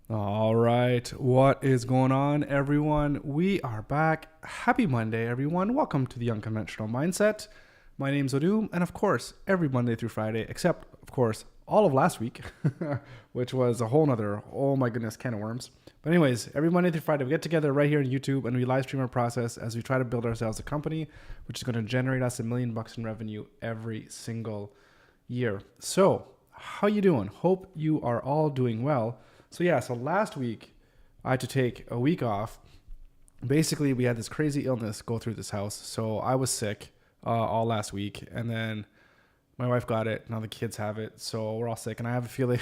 All right, what is going on, everyone? We are back. Happy Monday, everyone. Welcome to the Unconventional Mindset. My name's Odum, and of course, every Monday through Friday, except, of course, all of last week, which was a whole nother, oh my goodness, can of worms. But anyways, every Monday through Friday, we get together right here on YouTube and we live stream our process as we try to build ourselves a company, which is going to generate us $1 million in revenue every single year. So, how you doing? Hope you are all doing well. So last week I had to take a week off. Basically, we had this crazy illness go through this house. So I was sick all last week, and then my wife got it. Now the kids have it. So we're all sick, and I have a feeling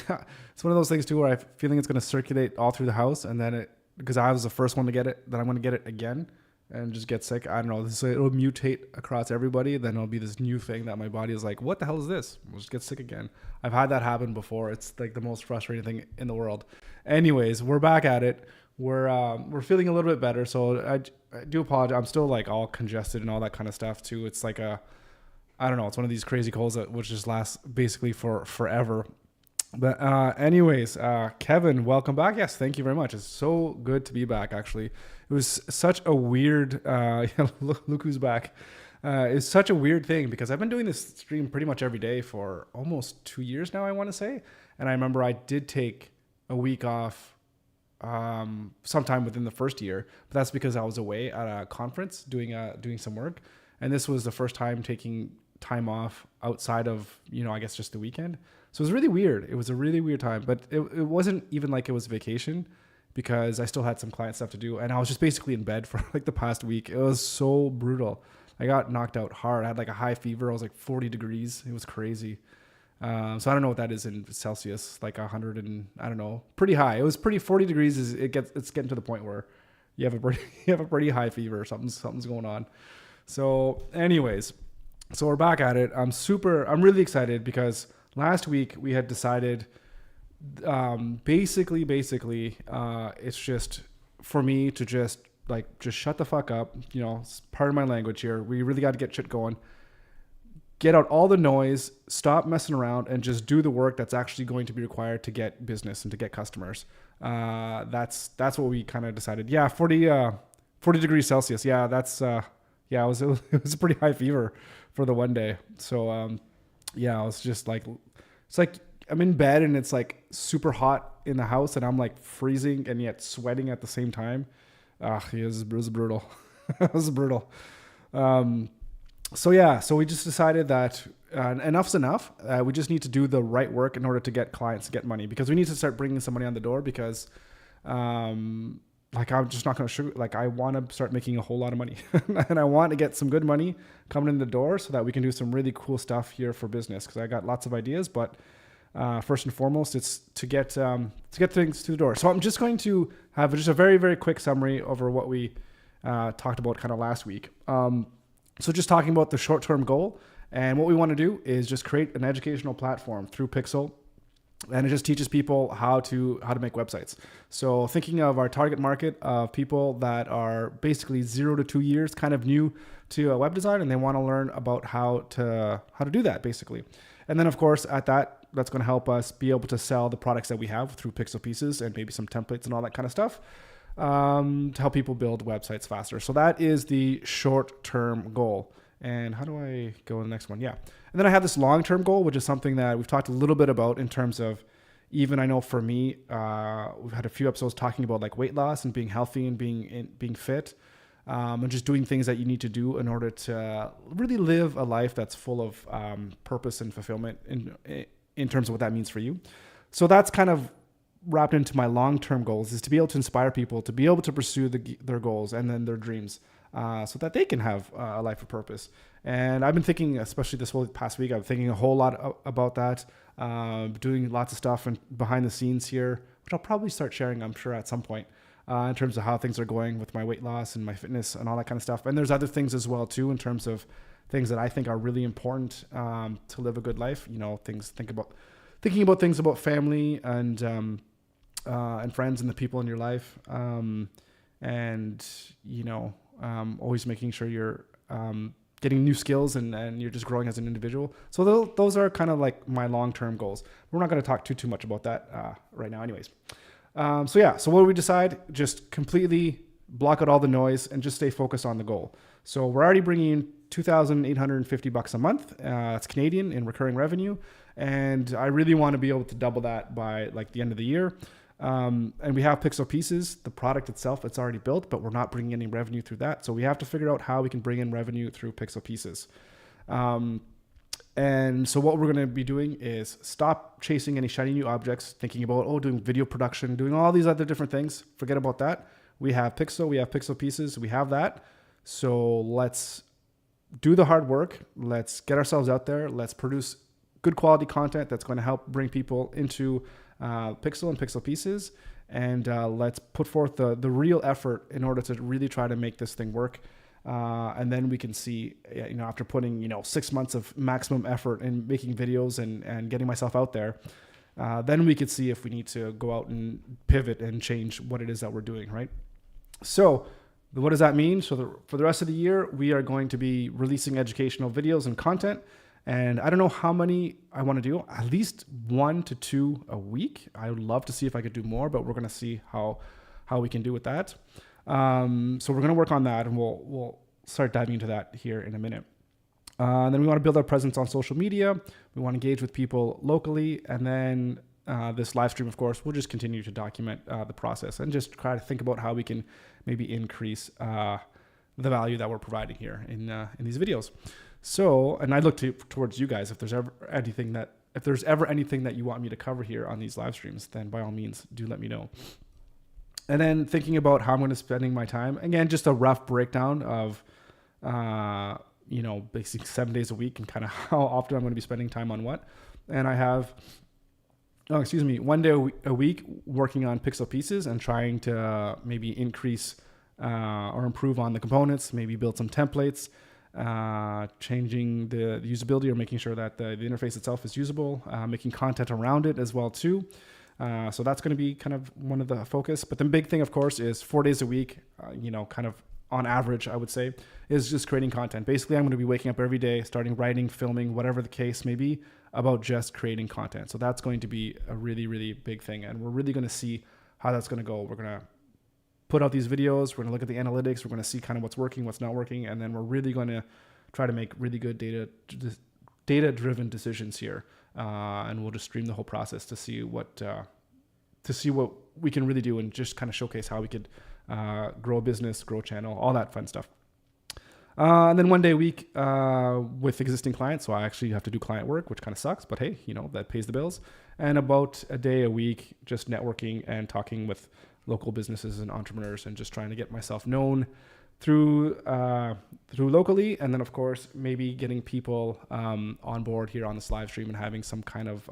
it's one of those things too where I have a feeling it's going to circulate all through the house, and then because I was the first one to get it, then I'm going to get it again and just get sick. I don't know. So it'll mutate across everybody. Then it'll be this new thing that my body is like, what the hell is this? We'll just get sick again. I've had that happen before. It's like the most frustrating thing in the world. Anyways, we're back at it. We're feeling a little bit better. So I do apologize. I'm still like all congested and all that kind of stuff too. It's like I don't know. It's one of these crazy colds that which just lasts basically for forever. But anyways, Kevin, welcome back. Yes, thank you very much. It's so good to be back, actually. It was such a weird, look who's back. It's such a weird thing because I've been doing this stream pretty much every day for almost 2 years now, I want to say. And I remember I did take a week off sometime within the first year, but that's because I was away at a conference doing some work. And this was the first time taking time off outside of, I guess just the weekend. So it was really weird. It was a really weird time, but it wasn't even like it was vacation because I still had some client stuff to do. And I was just basically in bed for like the past week. It was so brutal. I got knocked out hard. I had like a high fever. I was like 40 degrees. It was crazy. So I don't know what that is in Celsius, like 100 and I don't know, pretty high. It was pretty 40 degrees. It's getting to the point where you have a pretty high fever. Something's going on. So anyways, so we're back at it. I'm really excited because last week we had decided, basically, it's just for me to just shut the fuck up. Pardon my language here. We really got to get shit going. Get out all the noise, stop messing around, and just do the work that's actually going to be required to get business and to get customers. That's what we kind of decided. Yeah, 40 degrees Celsius. Yeah, that's it was a pretty high fever for the one day. So I was just like, it's like I'm in bed and it's like super hot in the house and I'm like freezing and yet sweating at the same time. It was brutal. It was brutal. So we just decided that enough's enough. We just need to do the right work in order to get clients, to get money, because we need to start bringing somebody on the door because, I'm just not going to I want to start making a whole lot of money and I want to get some good money coming in the door so that we can do some really cool stuff here for business. Cause I got lots of ideas, but, first and foremost, it's to get things to the door. So I'm just going to have just a very, very quick summary over what we, talked about kind of last week. So just talking about the short-term goal, and what we want to do is just create an educational platform through Pixel, and it just teaches people how to make websites. So thinking of our target market of people that are basically 0 to 2 years kind of new to web design, and they want to learn about how to do that basically. And then of course that's going to help us be able to sell the products that we have through Pixel Pieces and maybe some templates and all that kind of stuff. To help people build websites faster. So that is the short-term goal. And how do I go to the next one? Yeah. And then I have this long-term goal, which is something that we've talked a little bit about in terms of, even I know for me, we've had a few episodes talking about like weight loss and being healthy and being fit, and just doing things that you need to do in order to really live a life that's full of purpose and fulfillment in terms of what that means for you. So that's kind of wrapped into my long-term goals, is to be able to inspire people to be able to pursue their goals and then their dreams, so that they can have a life of purpose. And I've been thinking, especially this whole past week, I'm thinking a whole lot about that, doing lots of stuff and behind the scenes here, which I'll probably start sharing, I'm sure, at some point, in terms of how things are going with my weight loss and my fitness and all that kind of stuff. And there's other things as well too, in terms of things that I think are really important to live a good life. Thinking about things about family and friends and the people in your life, always making sure you're getting new skills and you're just growing as an individual. So those are kind of like my long-term goals. We're not going to talk too much about that right now anyways. So what do we decide? Just completely block out all the noise and just stay focused on the goal. So we're already bringing in $2,850 a month. It's Canadian in recurring revenue. And I really want to be able to double that by like the end of the year. And we have Pixel Pieces, the product itself, it's already built, but we're not bringing any revenue through that. So we have to figure out how we can bring in revenue through Pixel Pieces. And so what we're going to be doing is stop chasing any shiny new objects, thinking about, doing video production, doing all these other different things. Forget about that. We have Pixel, we have Pixel Pieces, we have that. So let's do the hard work. Let's get ourselves out there. Let's produce good quality content that's going to help bring people into Pixel and Pixel Pieces. And let's put forth the real effort in order to really try to make this thing work. And then we can see, after putting, 6 months of maximum effort in making videos and getting myself out there, then we could see if we need to go out and pivot and change what it is that we're doing, right? So what does that mean? So for the rest of the year, we are going to be releasing educational videos and content. And I don't know how many I want to do, at least 1 to 2 a week. I would love to see if I could do more, but we're going to see how we can do with that. So we're going to work on that, and we'll start diving into that here in a minute. And then we want to build our presence on social media. We want to engage with people locally. And then this live stream, of course, we'll just continue to document the process and just try to think about how we can maybe increase the value that we're providing here in these videos. So, and I look towards you guys. If there's ever anything that you want me to cover here on these live streams, then by all means, do let me know. And then thinking about how I'm going to spending my time. Again, just a rough breakdown of, basically 7 days a week and kind of how often I'm going to be spending time on what. And I have, 1 day a week working on Pixel Pieces and trying to maybe increase or improve on the components, maybe build some templates, changing the usability or making sure that the interface itself is usable, making content around it as well too. So that's going to be kind of one of the focus. But the big thing, of course, is 4 days a week, kind of on average, I would say, is just creating content. Basically, I'm going to be waking up every day, starting writing, filming, whatever the case may be, about just creating content. So that's going to be a really, really big thing. And we're really going to see how that's going to go. We're going to put out these videos. We're going to look at the analytics. We're going to see kind of what's working, what's not working. And then we're really going to try to make really good data-driven decisions here. And we'll just stream the whole process to see what we can really do and just kind of showcase how we could grow a business, grow a channel, all that fun stuff. And then 1 day a week with existing clients. So I actually have to do client work, which kind of sucks, but hey, that pays the bills. And about a day a week, just networking and talking with local businesses and entrepreneurs and just trying to get myself known through locally. And then of course, maybe getting people on board here on this live stream and having some kind of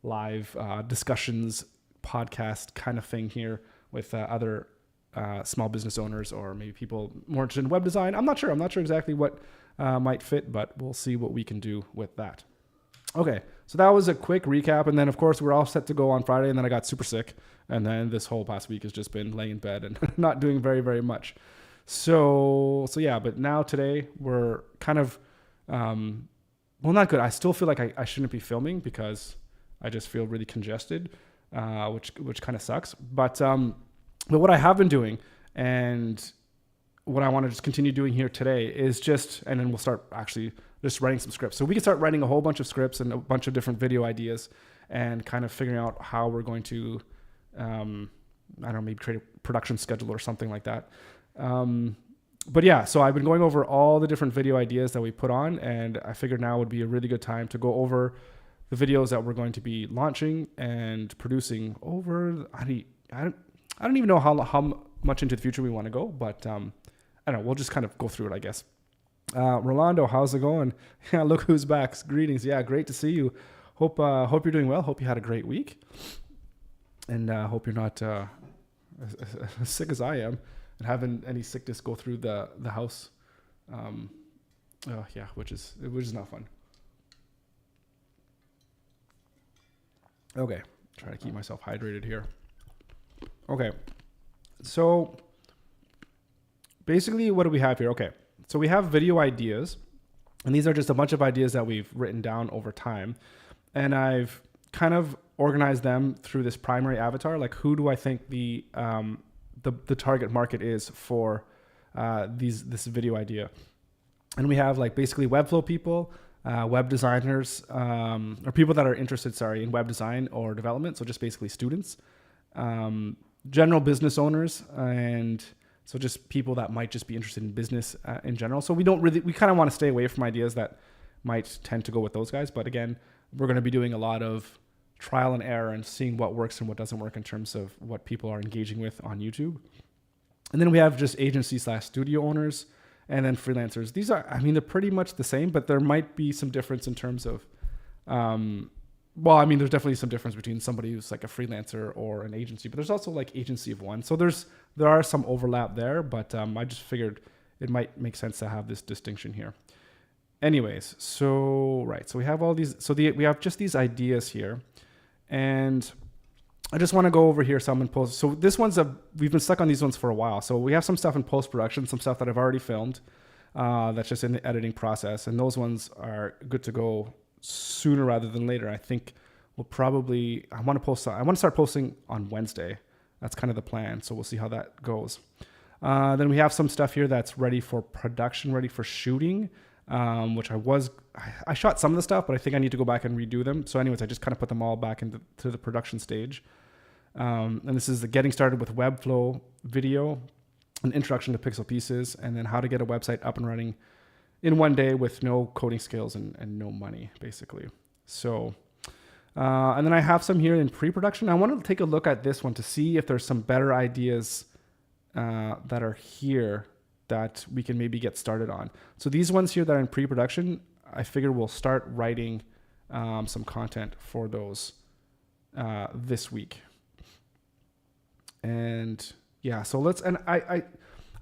live discussions, podcast kind of thing here with other small business owners or maybe people more interested in web design. I'm not sure exactly what might fit, but we'll see what we can do with that. Okay, so that was a quick recap. And then of course we're all set to go on Friday, and then I got super sick. And then this whole past week has just been laying in bed and not doing very, very much. So yeah, but now today we're kind of, not good. I still feel like I shouldn't be filming because I just feel really congested, which kind of sucks. But what I have been doing and what I want to just continue doing here today is and then we'll start actually just writing some scripts. So we can start writing a whole bunch of scripts and a bunch of different video ideas and kind of figuring out how we're going to, maybe create a production schedule or something like that. But yeah, so I've been going over all the different video ideas that we put on, and I figured now would be a really good time to go over the videos that we're going to be launching and producing over. I don't even know how much into the future we want to go, but I don't know. We'll just kind of go through it, I guess. Rolando, how's it going? Yeah, look who's back. Greetings. Yeah, great to see you. Hope you're doing well. Hope you had a great week, and hope you're not as sick as I am and having any sickness go through the house. Which is not fun. Okay, try to keep myself hydrated here. Okay, so basically what do we have here? Okay, so we have video ideas, and these are just a bunch of ideas that we've written down over time, and I've kind of organize them through this primary avatar. Like, who do I think the target market is for this video idea? And we have like basically Webflow people, web designers, or people that are interested, in web design or development. So just basically students, general business owners, and so just people that might just be interested in business in general. So we kind of want to stay away from ideas that might tend to go with those guys. But again, we're going to be doing a lot of trial and error and seeing what works and what doesn't work in terms of what people are engaging with on YouTube. And then we have just agency/studio owners, and then freelancers. These are, they're pretty much the same, but there might be some difference in terms of, there's definitely some difference between somebody who's like a freelancer or an agency, but there's also like agency of one. So there are some overlap there, but I just figured it might make sense to have this distinction here. Anyways, so we have all these, we have just these ideas here, and I just want to go over here some in post. So we've been stuck on these ones for a while. So we have some stuff in post-production, some stuff that I've already filmed, that's just in the editing process. And those ones are good to go sooner rather than later. I think I want to start posting on Wednesday. That's kind of the plan. So we'll see how that goes. Then we have some stuff here that's ready for production, ready for shooting, which I shot some of the stuff, but I think I need to go back and redo them. So anyways, I just kind of put them all back into the production stage. And this is the getting started with WEBFLOW video, an introduction to pixel pieces, and then how to get a website up and running in one day with no coding skills and no money, basically. So, and then I have some here in pre-production. I wanted to take a look at this one to see if there's some better ideas that are here that we can maybe get started on. So these ones here that are in pre-production, I figure we'll start writing some content for those this week. And yeah, so I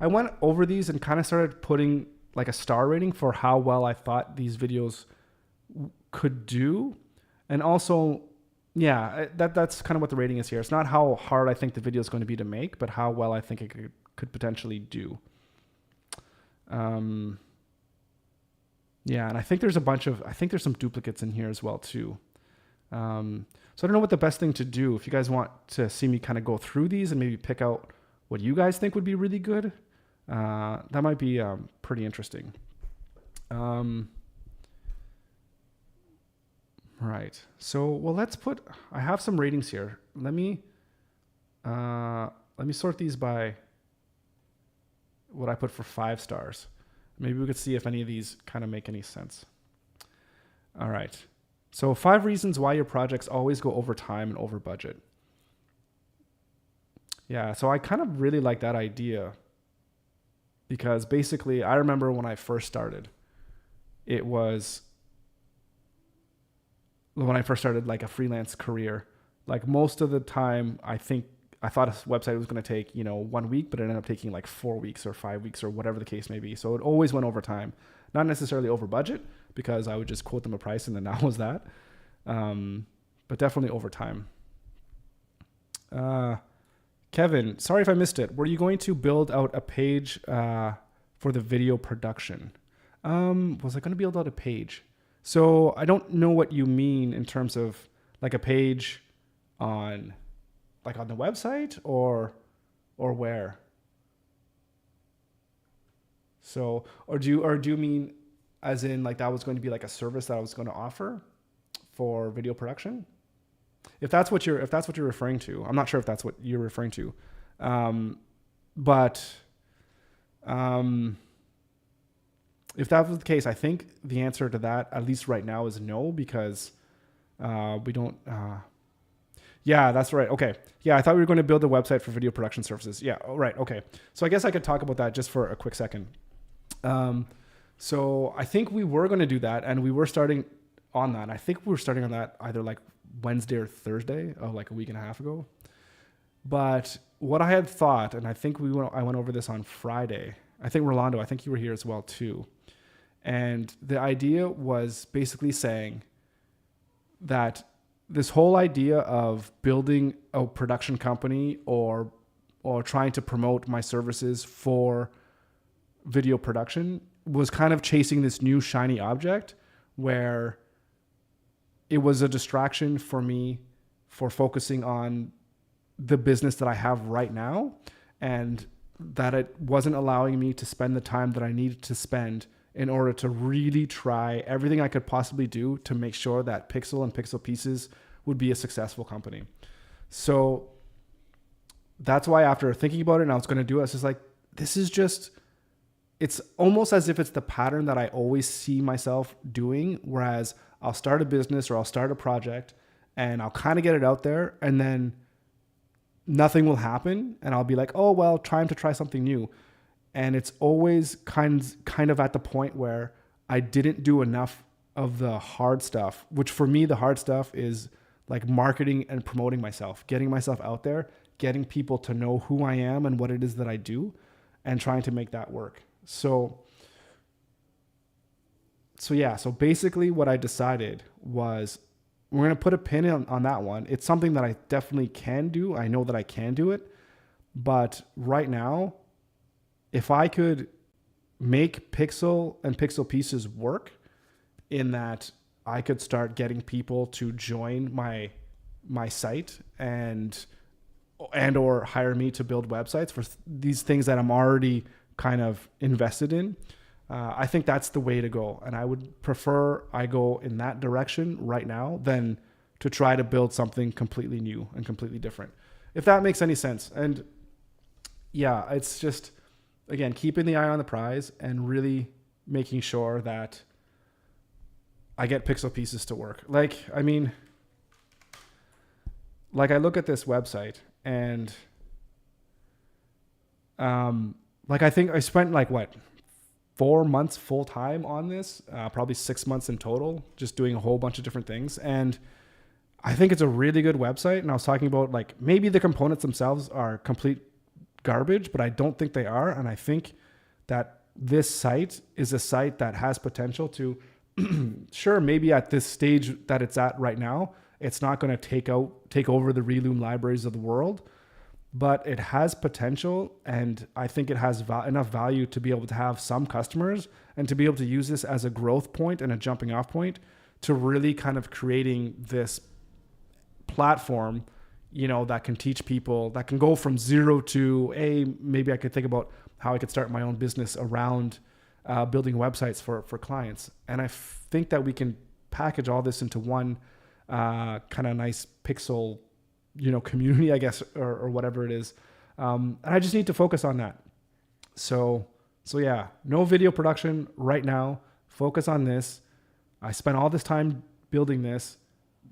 went over these and kind of started putting like a star rating for how well I thought these videos could do. And also, yeah, that's kind of what the rating is here. It's not how hard I think the video is going to be to make, but how well I think it could potentially do. Yeah, and I think there's some duplicates in here as well too. So I don't know what the best thing to do. If you guys want to see me kind of go through these and maybe pick out what you guys think would be really good, that might be pretty interesting. Right. So, well, I have some ratings here. Let me sort these by what I put for 5 stars. Maybe we could see if any of these kind of make any sense. All right. So 5 reasons why your projects always go over time and over budget. Yeah, so I kind of really like that idea because basically I remember when I first started, like a freelance career, like most of the time I thought a website was going to take, 1 week, but it ended up taking like 4 weeks or 5 weeks or whatever the case may be. So it always went over time, not necessarily over budget because I would just quote them a price and then that was that. But definitely over time. Kevin, sorry if I missed it. Were you going to build out a page for the video production? Was I going to build out a page? So I don't know what you mean in terms of like a page on the website or where? So, or do you mean as in like that was going to be like a service that I was going to offer for video production? If that's what you're referring to, I'm not sure if that's what you're referring to. But if that was the case, I think the answer to that, at least right now, is no, because we don't. Yeah, that's right. Okay. Yeah, I thought we were going to build a website for video production services. Yeah. Oh, right. Okay. So I guess I could talk about that just for a quick second. So I think we were going to do that, and we were starting on that. I think we were starting on that either like Wednesday or Thursday of like a week and a half ago. But what I had thought, and I think I went over this on Friday. I think Rolando, I think you were here as well too. And the idea was basically saying that this whole idea of building a production company or trying to promote my services for video production was kind of chasing this new shiny object where it was a distraction for me for focusing on the business that I have right now, and that it wasn't allowing me to spend the time that I needed to spend in order to really try everything I could possibly do to make sure that Pixel and Pixel Pieces would be a successful company. So that's why after thinking about it and I was going to do it, I was just like, this is just, it's almost as if it's the pattern that I always see myself doing. Whereas I'll start a business or I'll start a project and I'll kind of get it out there and then nothing will happen. And I'll be like, oh, well, time to try something new. And it's always kind of at the point where I didn't do enough of the hard stuff, which for me, the hard stuff is like marketing and promoting myself, getting myself out there, getting people to know who I am and what it is that I do, and trying to make that work. So basically what I decided was we're going to put a pin on that one. It's something that I definitely can do. I know that I can do it. But right now, if I could make Pixel and Pixel Pieces work in that I could start getting people to join my site and or hire me to build websites for these things that I'm already kind of invested in, I think that's the way to go. And I would prefer I go in that direction right now than to try to build something completely new and completely different, if that makes any sense. And yeah, it's just, again, keeping the eye on the prize and really making sure that I get Pixel Pieces to work. Like, I mean, like I look at this website and, like I think I spent like 4 months full time on this, probably 6 months in total, just doing a whole bunch of different things. And I think it's a really good website. And I was talking about like maybe the components themselves are complete garbage, but I don't think they are. And I think that this site is a site that has potential to, sure, maybe at this stage that it's at right now, it's not going to take over the Reloom libraries of the world, but it has potential. And I think it has enough value to be able to have some customers and to be able to use this as a growth point and a jumping off point to really kind of creating this platform, you know, that can teach people, that can go from zero to maybe I could think about how I could start my own business around building websites for clients. And I think that we can package all this into one kind of nice Pixel, you know, community, I guess, or whatever it is. And I just need to focus on that. So yeah, no video production right now. Focus on this. I spent all this time building this.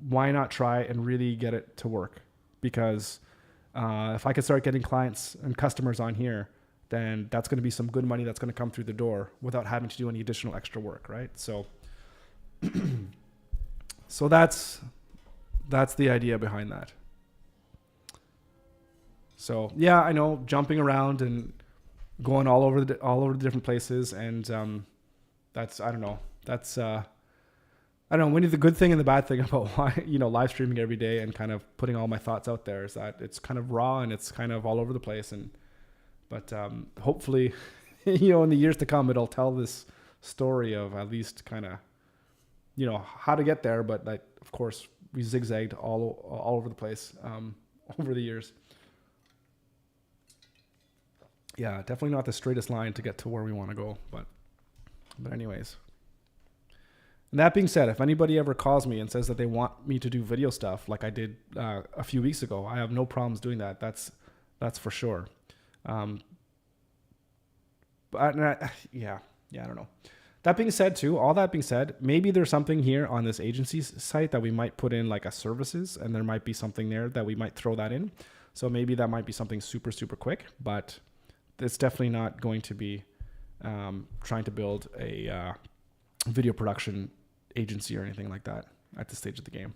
Why not try and really get it to work? Because if I could start getting clients and customers on here, then that's going to be some good money that's going to come through the door without having to do any additional extra work, right? So, so that's the idea behind that. So yeah, I know, jumping around and going all over the different places, and that's, I don't know. That's I don't know. When the good thing and the bad thing about why, you know, live streaming every day and kind of putting all my thoughts out there is that it's kind of raw and it's kind of all over the place. But hopefully, you know, in the years to come, it'll tell this story of at least kind of, you know, how to get there. But like, of course, we zigzagged all over the place over the years. Yeah, definitely not the straightest line to get to where we want to go. But anyways. And that being said, if anybody ever calls me and says that they want me to do video stuff like I did a few weeks ago, I have no problems doing that. That's for sure. But I don't know. That being said, too, all that being said, maybe there's something here on this agency's site that we might put in like a services, and there might be something there that we might throw that in. So maybe that might be something super, super quick, but it's definitely not going to be trying to build a video production agency or anything like that at this stage of the game.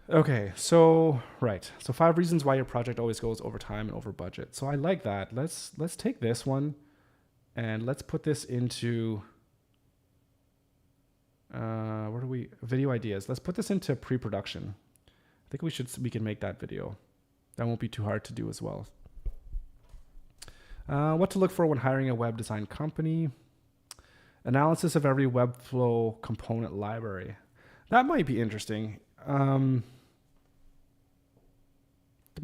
Okay, so right. So 5 reasons why your project always goes over time and over budget. So I like that. Let's take this one and let's put this into video ideas. Let's put this into pre-production. I think we can make that video. That won't be too hard to do as well. What to look for when hiring a web design company. Analysis of every WEBFLOW component library. That might be interesting.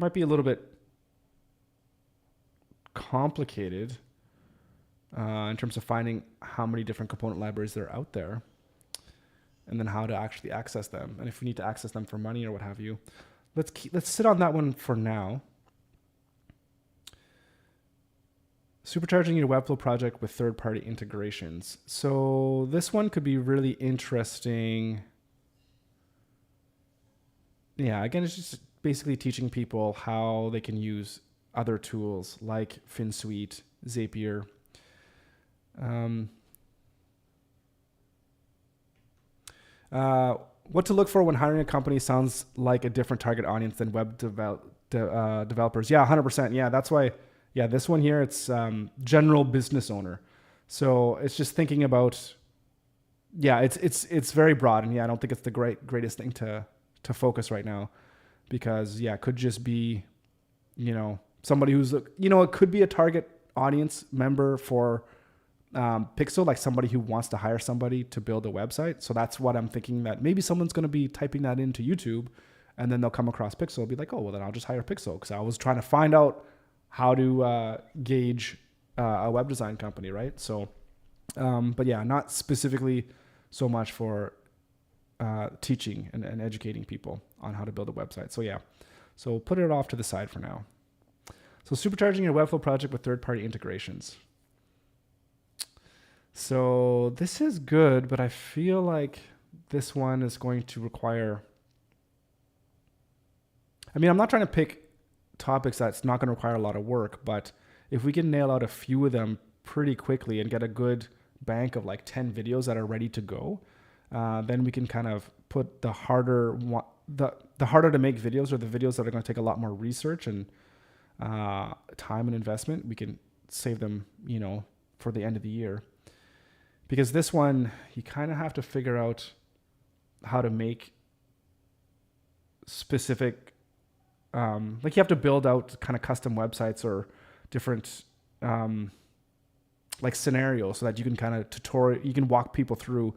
might be a little bit complicated in terms of finding how many different component libraries there are out there, and then how to actually access them, and if we need to access them for money or what have you. Let's sit on that one for now. Supercharging your Webflow project with third-party integrations. So this one could be really interesting. Yeah, again, it's just basically teaching people how they can use other tools like FinSuite, Zapier. What to look for when hiring a company sounds like a different target audience than web developers. Yeah, 100%. Yeah, that's why. Yeah, this one here, it's general business owner. So it's just thinking about, yeah, it's very broad, and yeah, I don't think it's the greatest thing to focus right now, because yeah, it could just be, somebody who's, it could be a target audience member for Pixel, like somebody who wants to hire somebody to build a website. So that's what I'm thinking, that maybe someone's going to be typing that into YouTube, and then they'll come across Pixel and be like, oh, well, then I'll just hire Pixel, because I was trying to find out how to gauge a web design company, right? So, but yeah, not specifically so much for teaching and educating people on how to build a website. So yeah, so put it off to the side for now. So supercharging your Webflow project with third-party integrations. So this is good, but I feel like this one is going to require, I'm not trying to pick topics that's not going to require a lot of work, but if we can nail out a few of them pretty quickly and get a good bank of like 10 videos that are ready to go, then we can kind of put the harder to make videos, or the videos that are going to take a lot more research and time and investment, we can save them, for the end of the year. Because this one, you kind of have to figure out how to make specific, like you have to build out kind of custom websites or different like scenarios, so that you can kind of you can walk people through,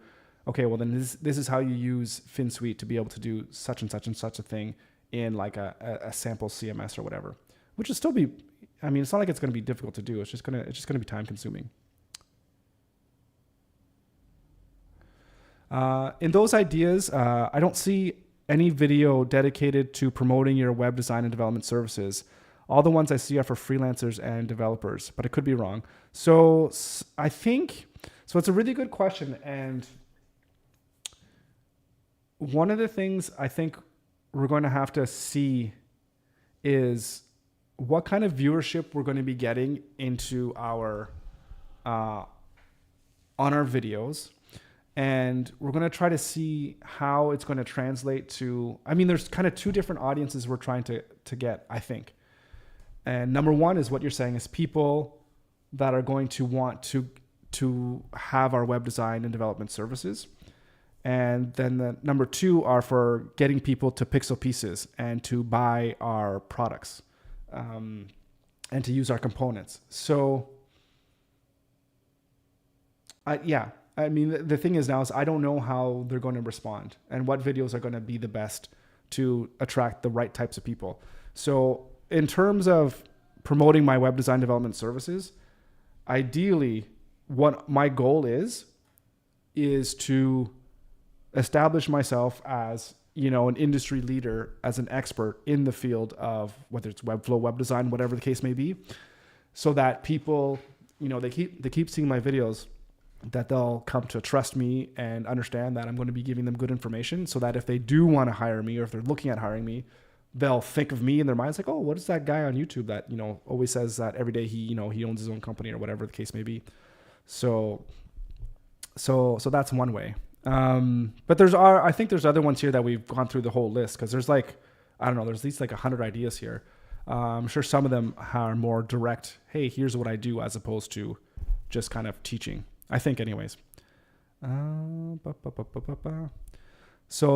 okay, well then this is how you use FinSuite to be able to do such and such and such a thing in like a sample CMS or whatever, which will still be, it's not like it's going to be difficult to do. It's just going to be time consuming. In those ideas, I don't see any video dedicated to promoting your web design and development services. All the ones I see are for freelancers and developers, but I could be wrong. So I think, it's a really good question. And one of the things I think we're going to have to see is what kind of viewership we're going to be getting into our, on our videos. And we're going to try to see how it's going to translate to, there's kind of two different audiences we're trying to get, I think. And number one is what you're saying, is people that are going to want to have our web design and development services. And then the number two are for getting people to Pixel Pieces and to buy our products and to use our components. So, the thing is now is I don't know how they're going to respond and what videos are going to be the best to attract the right types of people. So in terms of promoting my web design development services, ideally what my goal is to establish myself as, an industry leader, as an expert in the field of whether it's Webflow, web design, whatever the case may be, so that people, they keep seeing my videos, that they'll come to trust me and understand that I'm going to be giving them good information, so that if they do want to hire me, or if they're looking at hiring me, they'll think of me in their minds like, oh, what is that guy on YouTube that, always says that every day he owns his own company, or whatever the case may be. So that's one way. But I think there's other ones here that we've gone through the whole list, because there's like, there's at least like 100 ideas here. I'm sure some of them are more direct. Hey, here's what I do, as opposed to just kind of teaching. I think anyways. So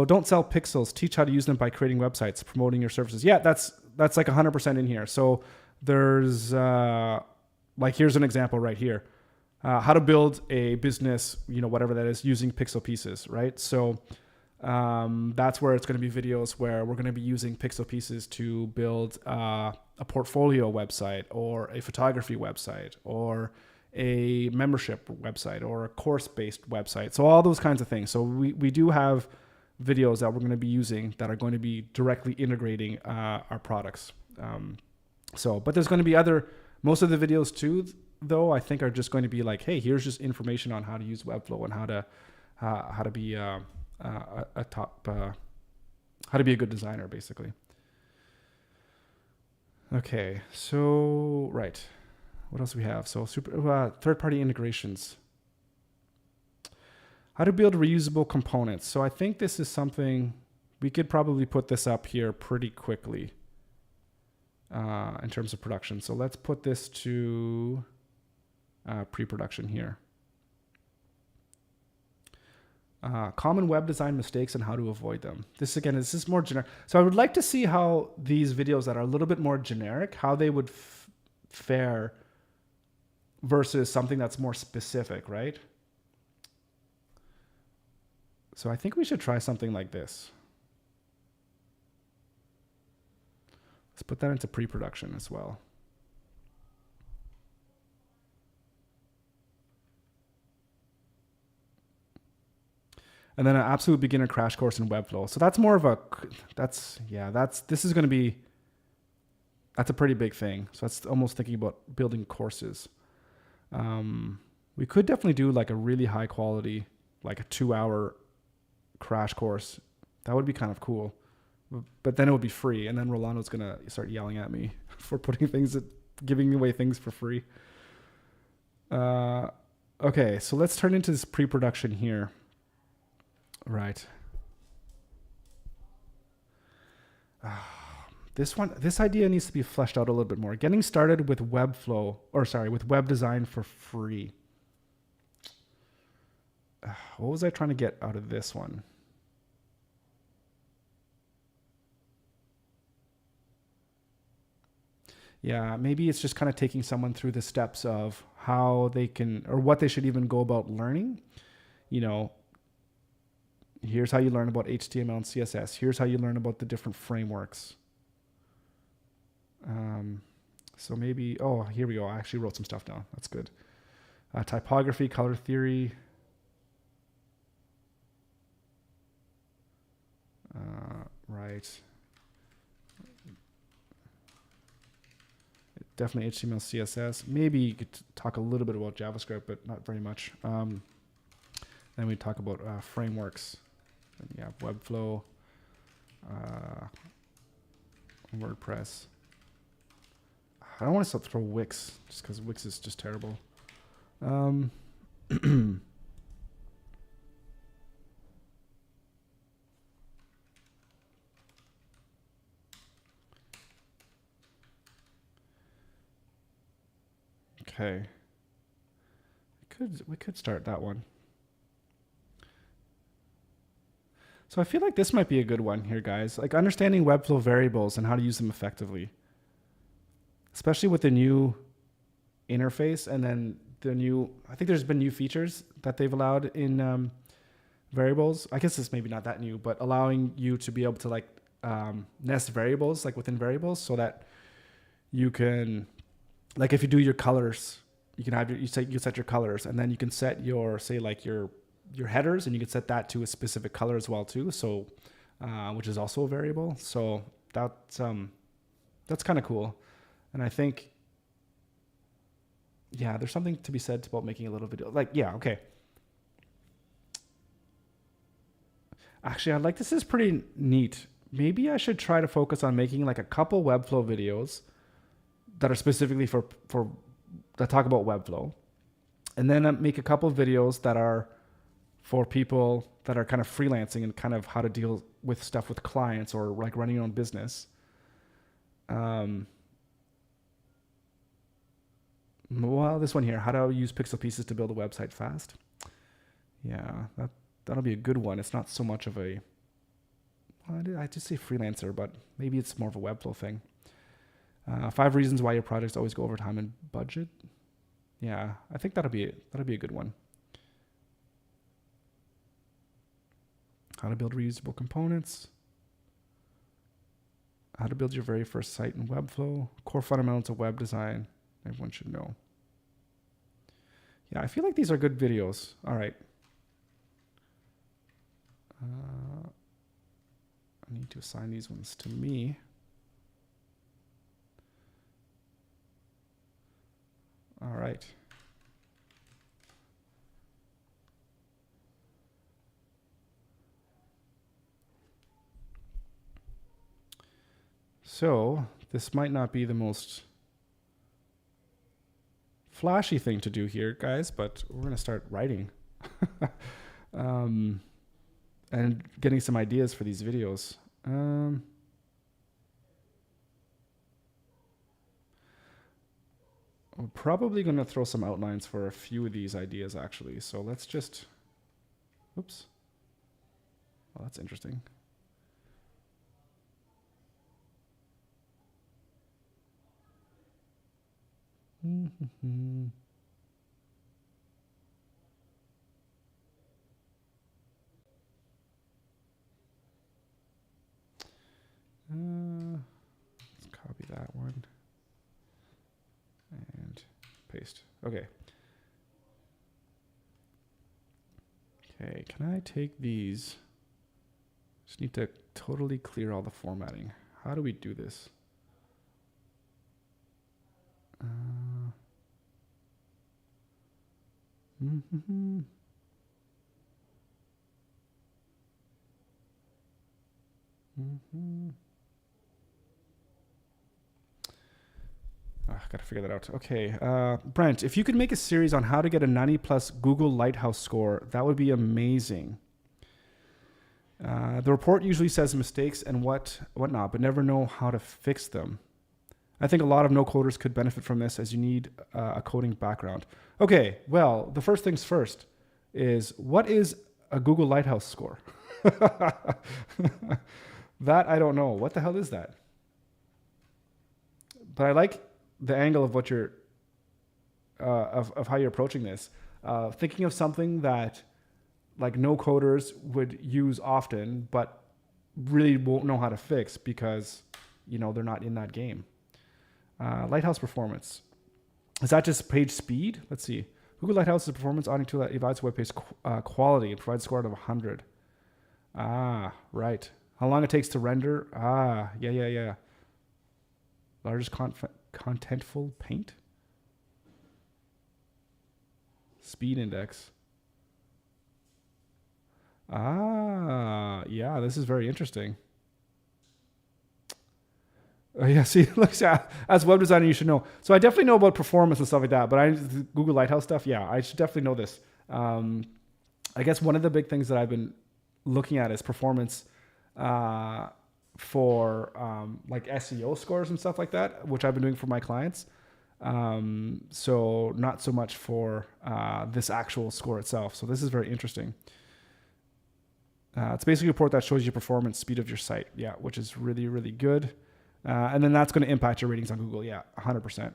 don't sell pixels. Teach how to use them by creating websites, promoting your services. Yeah, that's like 100% in here. So there's here's an example right here. How to build a business, whatever that is, using Pixel Pieces, right? So That's where it's going to be videos where we're going to be using pixel pieces to build a portfolio website or a photography website or a membership website or a course-based website. So all those kinds of things. So we do have videos that we're going to be using that are going to be directly integrating our products. But there's going to be most of the videos too, though, I think are just going to be like, hey, here's just information on how to use WEBFLOW and how to be how to be a good designer, basically. Okay, so right, what else do we have? So third-party integrations. How to build reusable components. So I think this is something we could probably put this up here pretty quickly in terms of production. So let's put this to pre-production here. Common web design mistakes and how to avoid them. This is more generic. So I would like to see how these videos that are a little bit more generic, how they would fare versus something that's more specific, right? So I think we should try something like this. Let's put that into pre-production as well. And then an absolute beginner crash course in WEBFLOW. So that's more of that's a pretty big thing. So that's almost thinking about building courses. We could definitely do like a really high quality, like a 2-hour crash course. That would be kind of cool. But then it would be free. And then Rolando's going to start yelling at me for giving away things for free. Okay, so let's turn into this pre-production here. Right. This idea needs to be fleshed out a little bit more. Getting started with with web design for free. What was I trying to get out of this one? Yeah, maybe it's just kind of taking someone through the steps of how they can, or what they should even go about learning. You know, here's how you learn about HTML and CSS. Here's how you learn about the different frameworks. So maybe, here we go. I actually wrote some stuff down. That's good. Typography, color theory. Right. Definitely HTML, CSS. Maybe you could talk a little bit about JavaScript, but not very much. Then we talk about frameworks. Yeah, WEBFLOW, WordPress. I don't want to throw Wix just because Wix is just terrible. Okay. We could start that one. So I feel like this might be a good one here, guys. Like understanding WEBFLOW variables and how to use them effectively. Especially with the new interface and then I think there's been new features that they've allowed in variables. I guess it's maybe not that new, but allowing you to be able to like nest variables like within variables so that you can, like if you do your colors, you can have you set your colors and then you can set your, say like your headers and you can set that to a specific color as well too. So, which is also a variable. So that's kind of cool. And I think, yeah, there's something to be said about making a little video. Like, yeah, okay. Actually, this is pretty neat. Maybe I should try to focus on making like a couple WEBFLOW videos that are specifically that talk about WEBFLOW. And then make a couple videos that are for people that are kind of freelancing and kind of how to deal with stuff with clients or like running your own business. Well, this one here, how to use pixel pieces to build a website fast. Yeah, that'll be a good one. It's not so much of I just say freelancer, but maybe it's more of a WEBFLOW thing. 5 reasons why your projects always go over time and budget. Yeah, I think that'll be a good one. How to build reusable components. How to build your very first site in WEBFLOW. Core fundamentals of web design. Everyone should know. Yeah, I feel like these are good videos. All right. I need to assign these ones to me. All right. So this might not be the most flashy thing to do here, guys, but we're going to start writing and getting some ideas for these videos. I'm probably going to throw some outlines for a few of these ideas, actually. So let's just, oops. Well, that's interesting. Let's copy that one and paste. Okay. Okay, can I take these? Just need to totally clear all the formatting. How do we do this? Gotta figure that out. Okay, Brent, if you could make a series on how to get a 90+ Google Lighthouse score, that would be amazing. The report usually says mistakes and whatnot, but never know how to fix them. I think a lot of no coders could benefit from this, as you need a coding background. Okay, well, the first things first is, what is a Google Lighthouse score? That I don't know. What the hell is that? But I like the angle of what you're, of how you're approaching this. Thinking of something that like no coders would use often, but really won't know how to fix because, you know, they're not in that game. Lighthouse performance. Is that just page speed? Let's see. Google Lighthouse is a performance auditing tool that evaluates web page quality and provides a score out of 100. Ah, right. How long it takes to render? Ah, yeah. Largest contentful paint? Speed index. Ah, yeah, this is very interesting. Yeah, see, look, as a web designer, you should know. So I definitely know about performance and stuff like that, but Google Lighthouse stuff, yeah, I should definitely know this. I guess one of the big things that I've been looking at is performance for like SEO scores and stuff like that, which I've been doing for my clients. So not so much for this actual score itself. So this is very interesting. It's basically a report that shows you performance speed of your site. Yeah, which is really, really good. And then that's going to impact your ratings on Google. Yeah, 100%.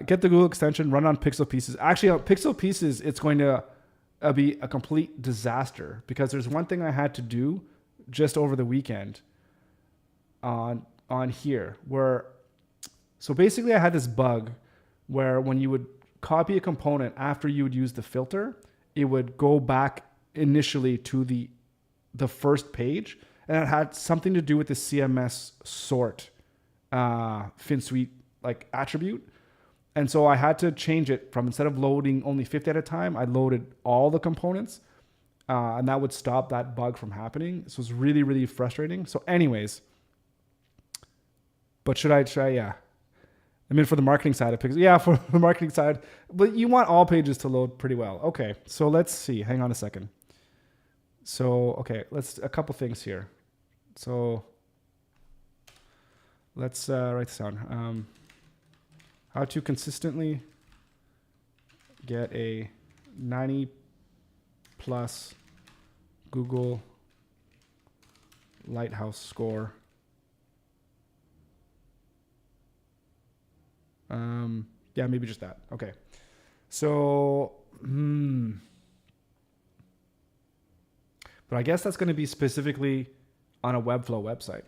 Get the Google extension, run on Pixel Pieces. Actually, on Pixel Pieces, it's going to be a complete disaster because there's one thing I had to do just over the weekend on here where, so basically I had this bug where when you would copy a component after you would use the filter, it would go back initially to the first page, and it had something to do with the CMS sort FinSuite like attribute. And so I had to change it from, instead of loading only 50 at a time, I loaded all the components, and that would stop that bug from happening. So it was really, really frustrating. So anyways, but should I, yeah. I mean, for the marketing side of Pixel, yeah, for the marketing side, but you want all pages to load pretty well. Okay, so let's see. Hang on a second. So, okay, a couple things here. So let's write this down. How to consistently get a 90+ Google Lighthouse score. Yeah, maybe just that. Okay. So, But I guess that's going to be specifically on a WEBFLOW website.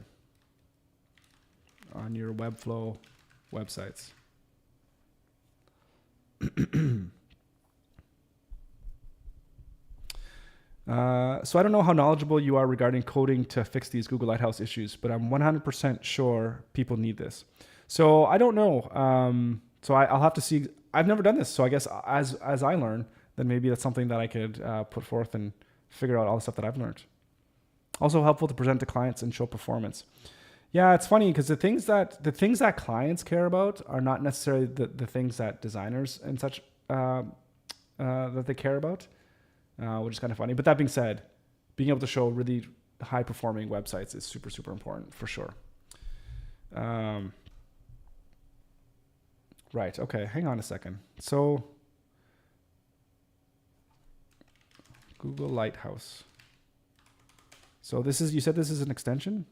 On your WEBFLOW websites. So I don't know how knowledgeable you are regarding coding to fix these Google Lighthouse issues, but I'm 100% sure people need this. So I don't know. So I'll have to see. I've never done this. So I guess as I learn, then maybe that's something that I could put forth and figure out all the stuff that I've learned. Also helpful to present to clients and show performance. Yeah, it's funny because the things that clients care about are not necessarily the things that designers and such that they care about, which is kind of funny. But that being said, being able to show really high performing websites is super, super important for sure. Right. Okay. Hang on a second. So Google Lighthouse. So you said this is an extension?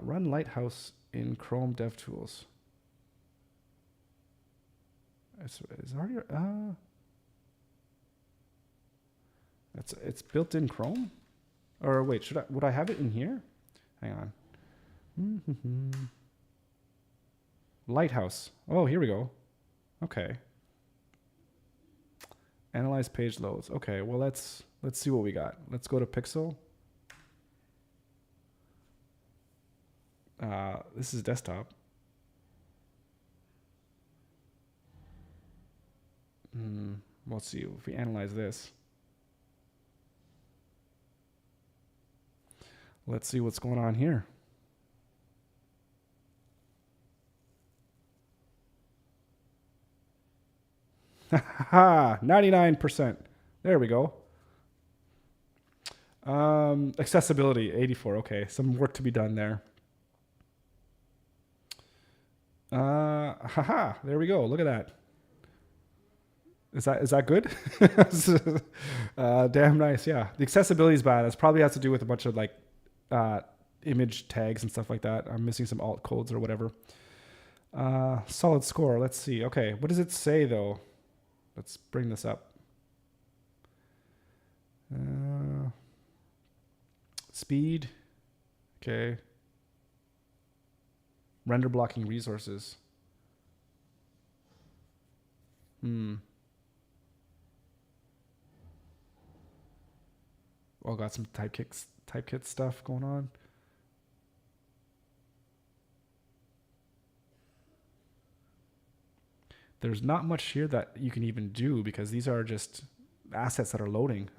Run Lighthouse in Chrome DevTools. It's built in Chrome? Or wait, would I have it in here? Hang on. Lighthouse. Oh, here we go. Okay. Analyze page loads. Okay, well let's see what we got. Let's go to Pixel. This is desktop. Let's see if we analyze this. Let's see what's going on here. Ha! 99%. There we go. Accessibility, 84. Okay, some work to be done there. Haha, there we go. Look at that. Is that good? Damn nice. Yeah, the accessibility is bad. This probably has to do with a bunch of like image tags and stuff like that. I'm missing some alt codes or whatever. Solid score. Let's see. Okay, what does it say though? Let's bring this up. Speed. Okay. Render blocking resources. Oh, got some typekit stuff going on. There's not much here that you can even do because these are just assets that are loading.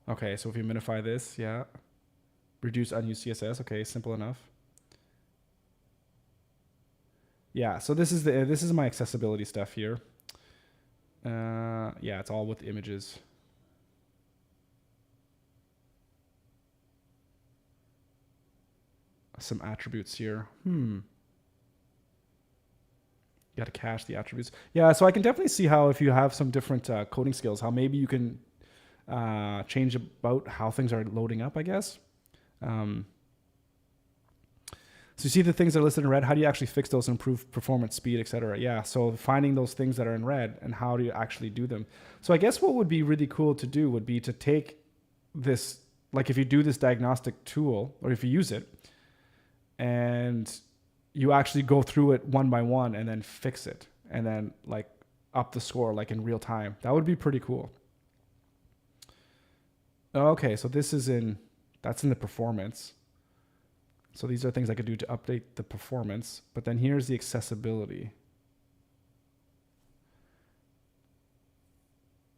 Okay, so if you minify this, yeah. Reduce unused CSS, okay, simple enough. Yeah, so this is my accessibility stuff here. Yeah, it's all with images. Some attributes here. You got to cache the attributes. Yeah, so I can definitely see how if you have some different coding skills, how maybe you can change about how things are loading up, I guess. So you see the things that are listed in red, how do you actually fix those and improve performance, speed, etc.? Yeah, so finding those things that are in red and how do you actually do them? So I guess what would be really cool to do would be to take this, like if you do this diagnostic tool or if you use it and you actually go through it one by one and then fix it and then like up the score like in real time. That would be pretty cool. Okay, so that's in the performance. So these are things I could do to update the performance, but then here's the accessibility.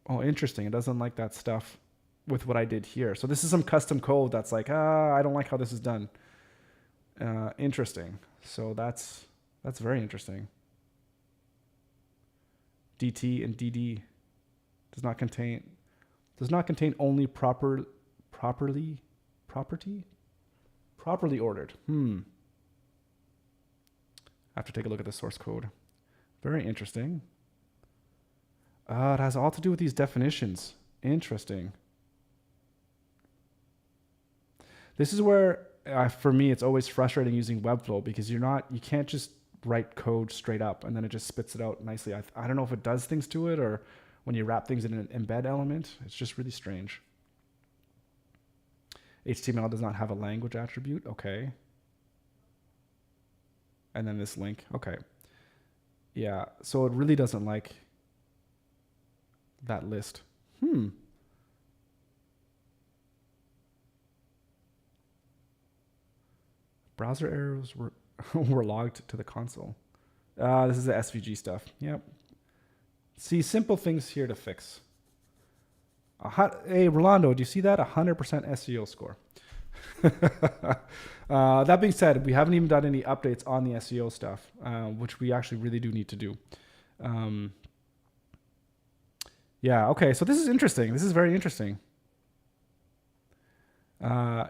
Oh, interesting. It doesn't like that stuff with what I did here. So this is some custom code that's like, I don't like how this is done. Interesting. So that's very interesting. DT and DD does not contain only properly ordered. I have to take a look at the source code. Very interesting. It has all to do with these definitions. Interesting. This is where for me, it's always frustrating using WebFlow because you can't just write code straight up and then it just spits it out nicely. I don't know if it does things to it or when you wrap things in an embed element, it's just really strange. HTML does not have a language attribute. Okay. And then this link. Okay. Yeah. So it really doesn't like that list. Browser errors were logged to the console. This is the SVG stuff. Yep. See, simple things here to fix. Hey, Rolando, do you see that? 100% SEO score. That being said, we haven't even done any updates on the SEO stuff, which we actually really do need to do. Yeah, okay, so this is interesting. This is very interesting.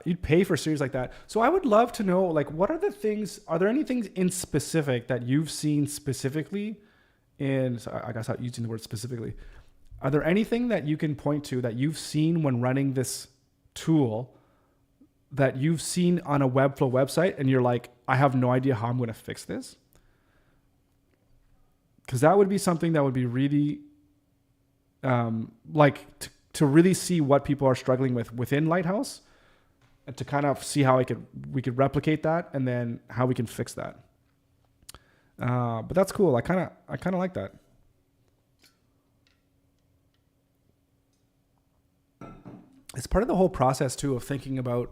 You'd pay for series like that. So I would love to know, like, what are the things, are there any things in specific that you've seen specifically in, so I guess I'm using the word specifically. Are there anything that you can point to that you've seen when running this tool that you've seen on a Webflow website and you're like, I have no idea how I'm going to fix this? Because that would be something that would be really, to really see what people are struggling with within Lighthouse, and to kind of see how we could replicate that and then how we can fix that. But that's cool. I kind of like that. It's part of the whole process too of thinking about,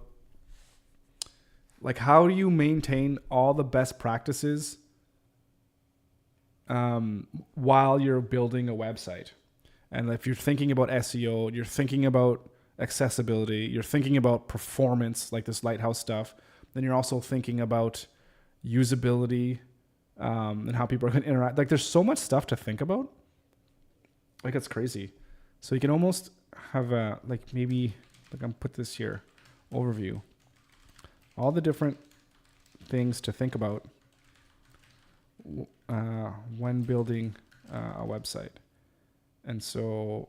like, how do you maintain all the best practices while you're building a website? And if you're thinking about SEO, you're thinking about accessibility, you're thinking about performance, like this Lighthouse stuff, then you're also thinking about usability and how people are going to interact. Like, there's so much stuff to think about. Like, it's crazy. So you can almost have a, like, maybe, like, I'm put this here, overview. All the different things to think about when building a website. And so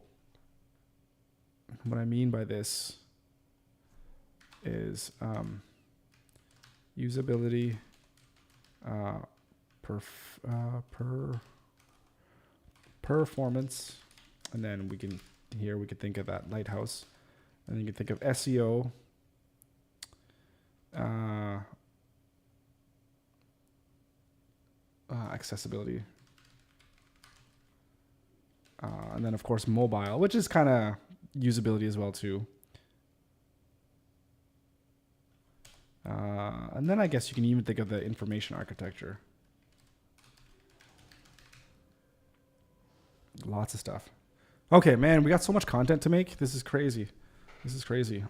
what I mean by this is usability, performance, and then we can think of that Lighthouse, and then you can think of SEO, accessibility, and then of course mobile, which is kind of usability as well too. And then I guess you can even think of the information architecture. Lots of stuff. Okay, man, we got so much content to make. This is crazy. This is crazy.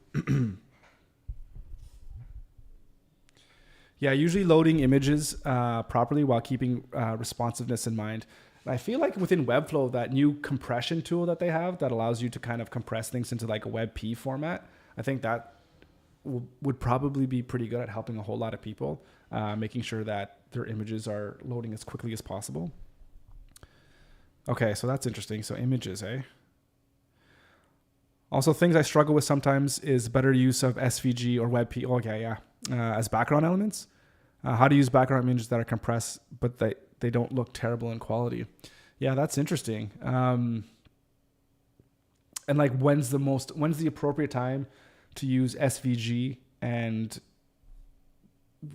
Yeah, usually loading images properly while keeping responsiveness in mind. And I feel like within Webflow, that new compression tool that they have that allows you to kind of compress things into like a WebP format, I think that would probably be pretty good at helping a whole lot of people, making sure that their images are loading as quickly as possible. Okay, so that's interesting. So images, eh? Also, things I struggle with sometimes is better use of SVG or WebP. Okay, yeah. As background elements. How to use background images that are compressed, but they don't look terrible in quality. Yeah, that's interesting. And like, when's the appropriate time to use SVG and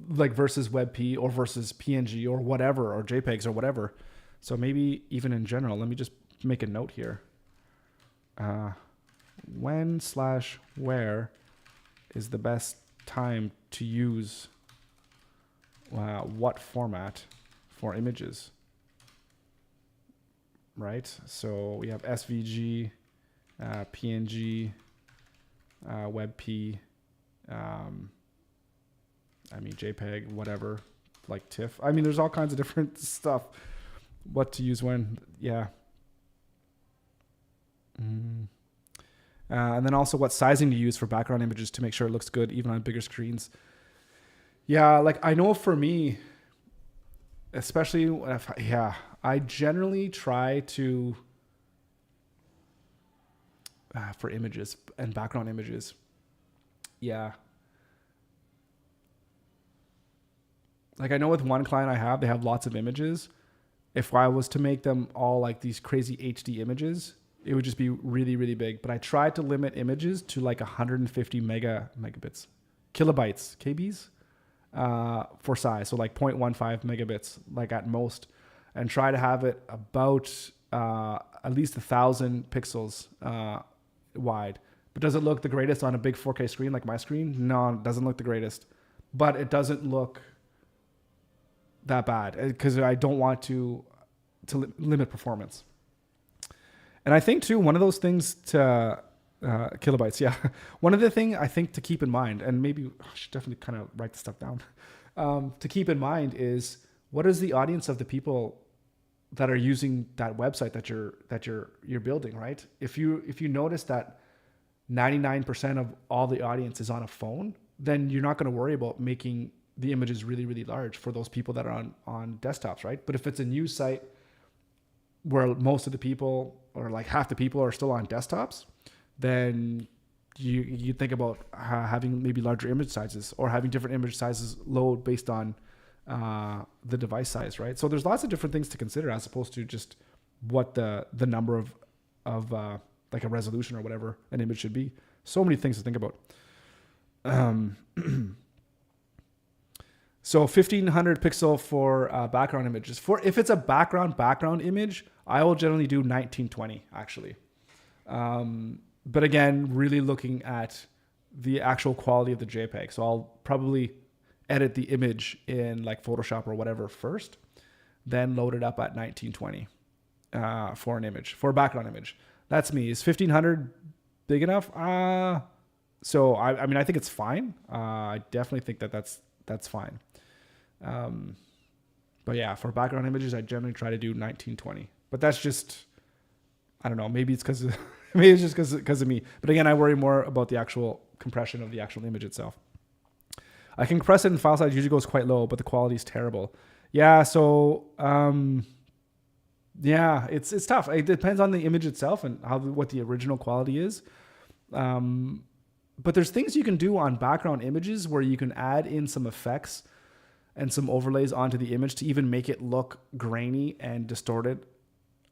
like versus WebP or versus PNG or whatever, or JPEGs or whatever. So maybe even in general, let me just make a note here. When/where is the best time to use what format for images, right? So we have SVG, PNG, WebP, JPEG, whatever, like TIFF. I mean, there's all kinds of different stuff. What to use when, yeah. And then also what sizing to use for background images to make sure it looks good even on bigger screens. Yeah, like I know for me, especially I generally try to, for images and background images, yeah, like I know with one client they have lots of images. If I was to make them all like these crazy HD images, it would just be really, really big. But I tried to limit images to like 150 megabits, kilobytes, KBs, for size. So like 0.15 megabits, like at most, and try to have it about at least 1,000 pixels wide. But does it look the greatest on a big 4K screen like my screen? No, it doesn't look the greatest. But it doesn't look that bad because I don't want to limit performance. And I think too, one of those things to kilobytes, yeah. One of the thing I think to keep in mind, and maybe I should definitely kind of write this stuff down, to keep in mind is what is the audience of the people that are using that website that you're building, right? If you notice that 99% of all the audience is on a phone, then you're not going to worry about making the images really, really large for those people that are on desktops, right? But if it's a news site where most of the people or like half the people are still on desktops, then you think about having maybe larger image sizes or having different image sizes load based on the device size, right? So there's lots of different things to consider as opposed to just what the number of like a resolution or whatever an image should be. So many things to think about. So 1500 pixel for background images. If it's a background image, I will generally do 1920 actually. But again, really looking at the actual quality of the JPEG. So I'll probably edit the image in like Photoshop or whatever first, then load it up at 1920 for an image, for a background image. That's me. Is 1500 big enough? So I mean, I think it's fine. I definitely think that's fine. But yeah, for background images, I generally try to do 1920. But that's just, I don't know. Maybe it's because maybe it's just because of me. But again, I worry more about the actual compression of the actual image itself. I can compress it in file size. Usually goes quite low, but the quality is terrible. Yeah. So yeah, it's tough. It depends on the image itself and what the original quality is. But there's things you can do on background images where you can add in some effects and some overlays onto the image to even make it look grainy and distorted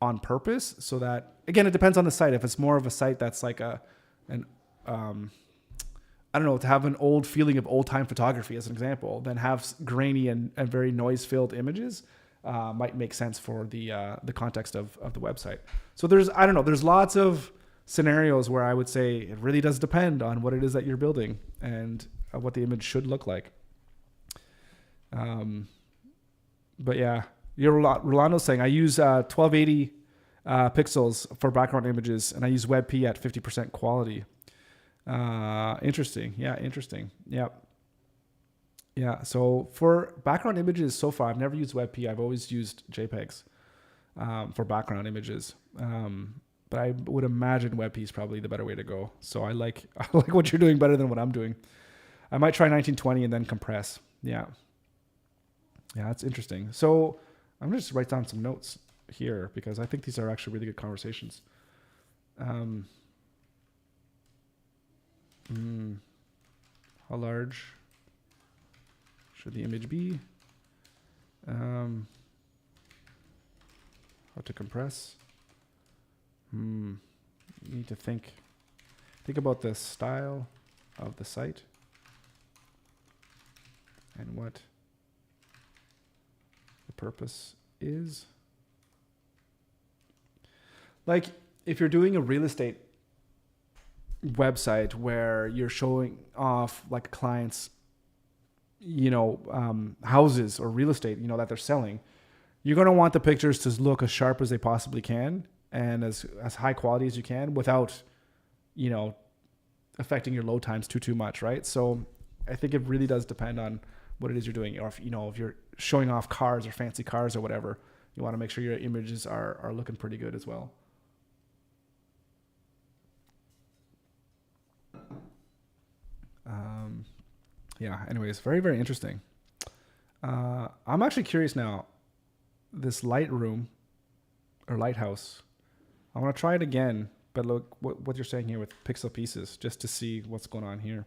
on purpose. So that, again, it depends on the site. If it's more of a site that's like I don't know, to have an old feeling of old time photography as an example, then have grainy and very noise filled images might make sense for the context of the website. So there's lots of scenarios where I would say it really does depend on what it is that you're building and what the image should look like. But yeah, Rolando's saying I use 1280 pixels for background images and I use WebP at 50% quality. Interesting. Yeah, interesting. Yeah. Yeah. So for background images so far, I've never used WebP. I've always used JPEGs for background images. But I would imagine WebP is probably the better way to go. So I like what you're doing better than what I'm doing. I might try 1920 and then compress. Yeah. Yeah, that's interesting. So I'm going to just write down some notes here because I think these are actually really good conversations. How large should the image be? How to compress? You need to think about the style of the site and what the purpose is. Like if you're doing a real estate website where you're showing off like clients, houses or real estate, that they're selling, you're going to want the pictures to look as sharp as they possibly can and as high quality as you can without, affecting your load times too much, right? So I think it really does depend on what it is you're doing. Or if you're showing off cars or fancy cars or whatever, you want to make sure your images are looking pretty good as well. Yeah, anyways, very, very interesting. I'm actually curious now, this Lightroom or Lighthouse, I want to try it again, but look what you're saying here with pixel pieces, just to see what's going on here.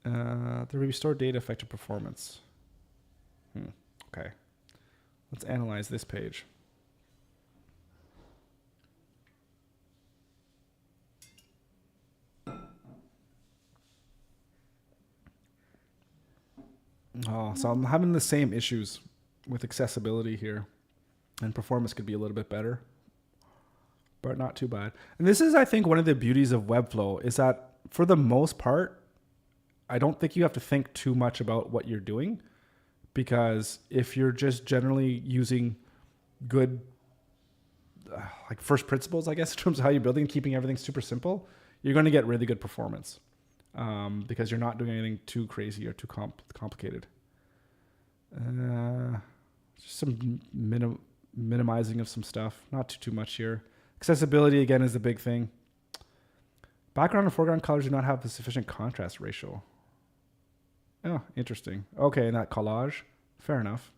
The restore data affected performance. Okay. Let's analyze this page. Oh, so I'm having the same issues with accessibility here, and performance could be a little bit better, but not too bad. And this is, I think, one of the beauties of WEBFLOW is that for the most part, I don't think you have to think too much about what you're doing, because if you're just generally using good, like first principles, I guess, in terms of how you're building, keeping everything super simple, you're going to get really good performance. Because you're not doing anything too crazy or too complicated. Just some minimizing of some stuff. Not too much here. Accessibility, again, is the big thing. Background and foreground colors do not have a sufficient contrast ratio. Oh, interesting. Okay, and that collage. Fair enough.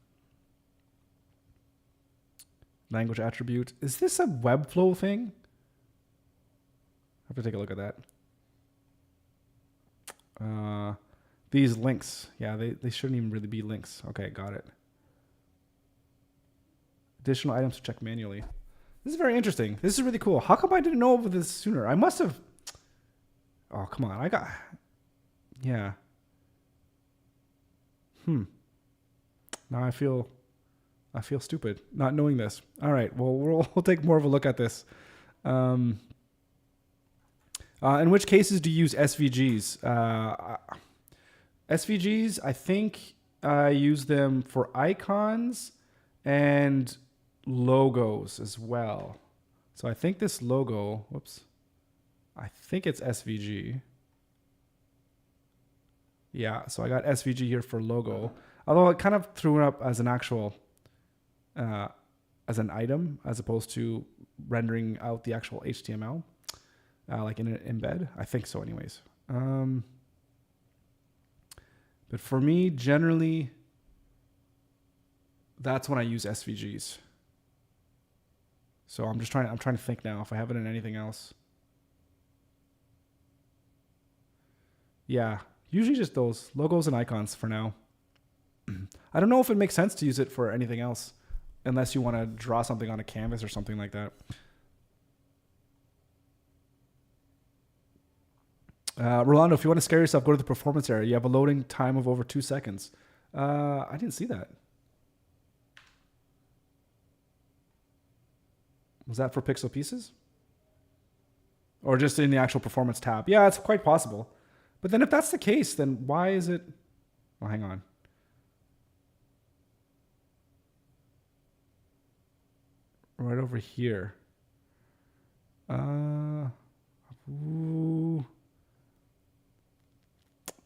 Language attribute. Is this a WEBFLOW thing? I have to take a look at that. These links. Yeah, they shouldn't even really be links. Okay, got it. Additional items to check manually. This is very interesting. This is really cool. How come I didn't know of this sooner? I must have... Oh, come on. Yeah. Now I feel stupid not knowing this. All right. Well, we'll take more of a look at this. In which cases do you use SVGs? SVGs, I think I use them for icons and logos as well. So I think this logo, I think it's SVG. Yeah, so I got SVG here for logo. Although it kind of threw it up as an actual, as an item, as opposed to rendering out the actual HTML. Like in an embed. I think so anyways. But for me, generally, that's when I use SVGs. So I'm trying to think now if I have it in anything else. Yeah, usually just those logos and icons for now. I don't know if it makes sense to use it for anything else, unless you want to draw something on a canvas or something like that. Rolando, if you want to scare yourself, go to the performance area. You have a loading time of over 2 seconds. I didn't see that. Was that for pixel pieces? Or just in the actual performance tab? Yeah, it's quite possible. But then if that's the case, then why is it... Oh, hang on. Right over here. Ooh.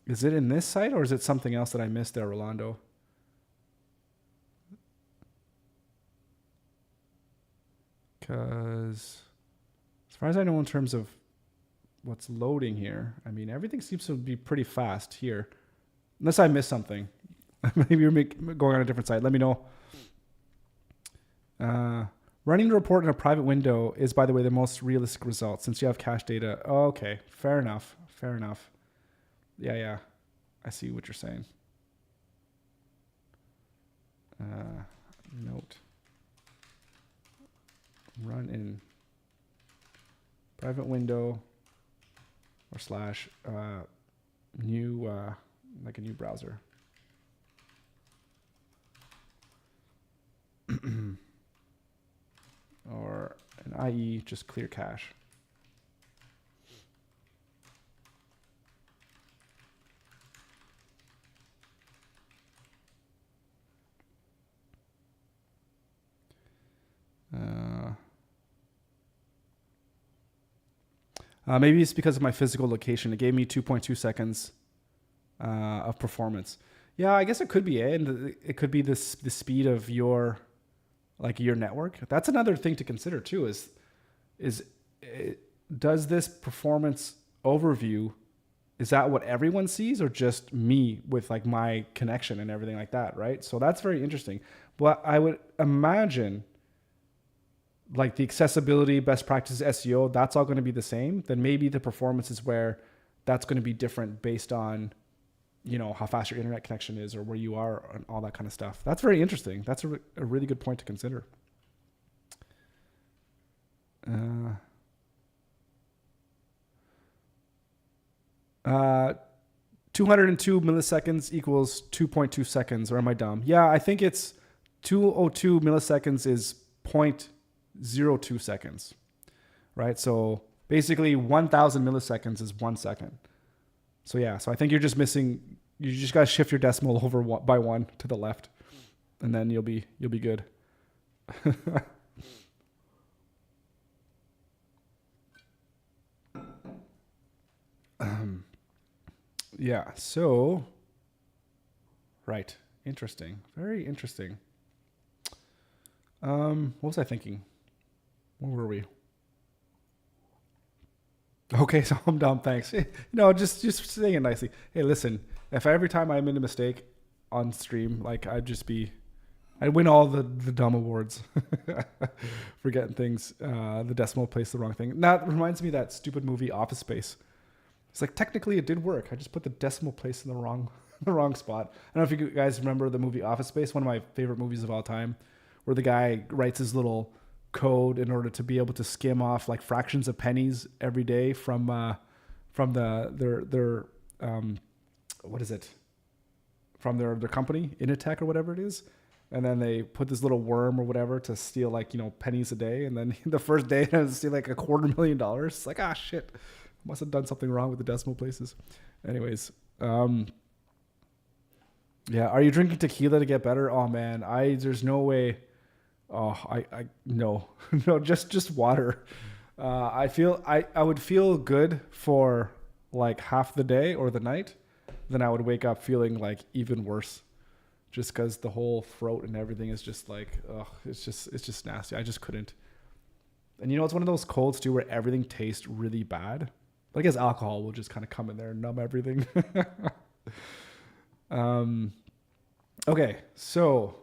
Is it in this site or is it something else that I missed there, Rolando? Because as far as I know, in terms of what's loading here, I mean, everything seems to be pretty fast here. Unless I missed something. Maybe you're going on a different site. Let me know. Running the report in a private window is, by the way, the most realistic result since you have cache data. Oh, okay, fair enough. Fair enough. Yeah. I see what you're saying. Note. Run in private window or slash new, like a new browser. Or an IE, just clear cache. Maybe it's because of my physical location. It gave me 2.2 seconds of performance. Yeah, I guess it could be, and it could be the speed of your network. That's another thing to consider too. Does this performance overview, is that what everyone sees or just me with like my connection and everything like that, right? So that's very interesting. But I would imagine like the accessibility, best practices, SEO, that's all going to be the same. Then maybe the performance is where that's going to be different based on how fast your internet connection is or where you are and all that kind of stuff. That's very interesting. That's a really good point to consider. 202 milliseconds equals 2.2 seconds, or am I dumb? Yeah, I think it's 202 milliseconds is 0.02 seconds, right? So basically 1,000 milliseconds is 1 second. So yeah, so I think you just got to shift your decimal over by one to the left, and then you'll be good. Yeah, so, right. Interesting. Very interesting. What was I thinking? Where were we? Okay, so I'm dumb, thanks. Just saying it nicely. Hey, listen, if every time I made a mistake on stream, like I'd win all the dumb awards for getting things, the decimal place the wrong thing. That reminds me of that stupid movie Office Space. It's like technically it did work. I just put the decimal place in the wrong spot. I don't know if you guys remember the movie Office Space, one of my favorite movies of all time, where the guy writes his little code in order to be able to skim off like fractions of pennies every day from their what is it? From their company, Initech or whatever it is. And then they put this little worm or whatever to steal like, pennies a day. And then the first day to steal like $250,000. It's like, shit. Must have done something wrong with the decimal places. Anyways, yeah. Are you drinking tequila to get better? Oh man, there's no way. Oh, no, no, just water. I would feel good for like half the day or the night. Then I would wake up feeling like even worse, just because the whole throat and everything is just like, it's just nasty. I just couldn't. And it's one of those colds too where everything tastes really bad. But I guess alcohol will just kind of come in there and numb everything. Okay, so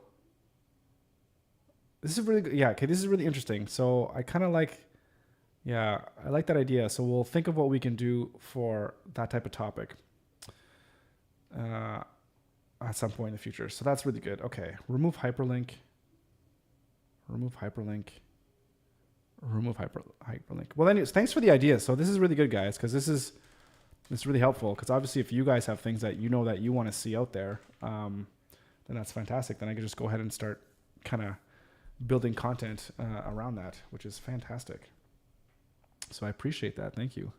this is really good. Yeah, okay, this is really interesting. So I kind of I like that idea. So we'll think of what we can do for that type of topic at some point in the future. So that's really good. Okay, remove hyperlink. Well, anyways, thanks for the idea. So this is really good, guys, because this is really helpful. Because obviously, if you guys have things that that you want to see out there, then that's fantastic. Then I can just go ahead and start kind of building content around that, which is fantastic. So I appreciate that. Thank you.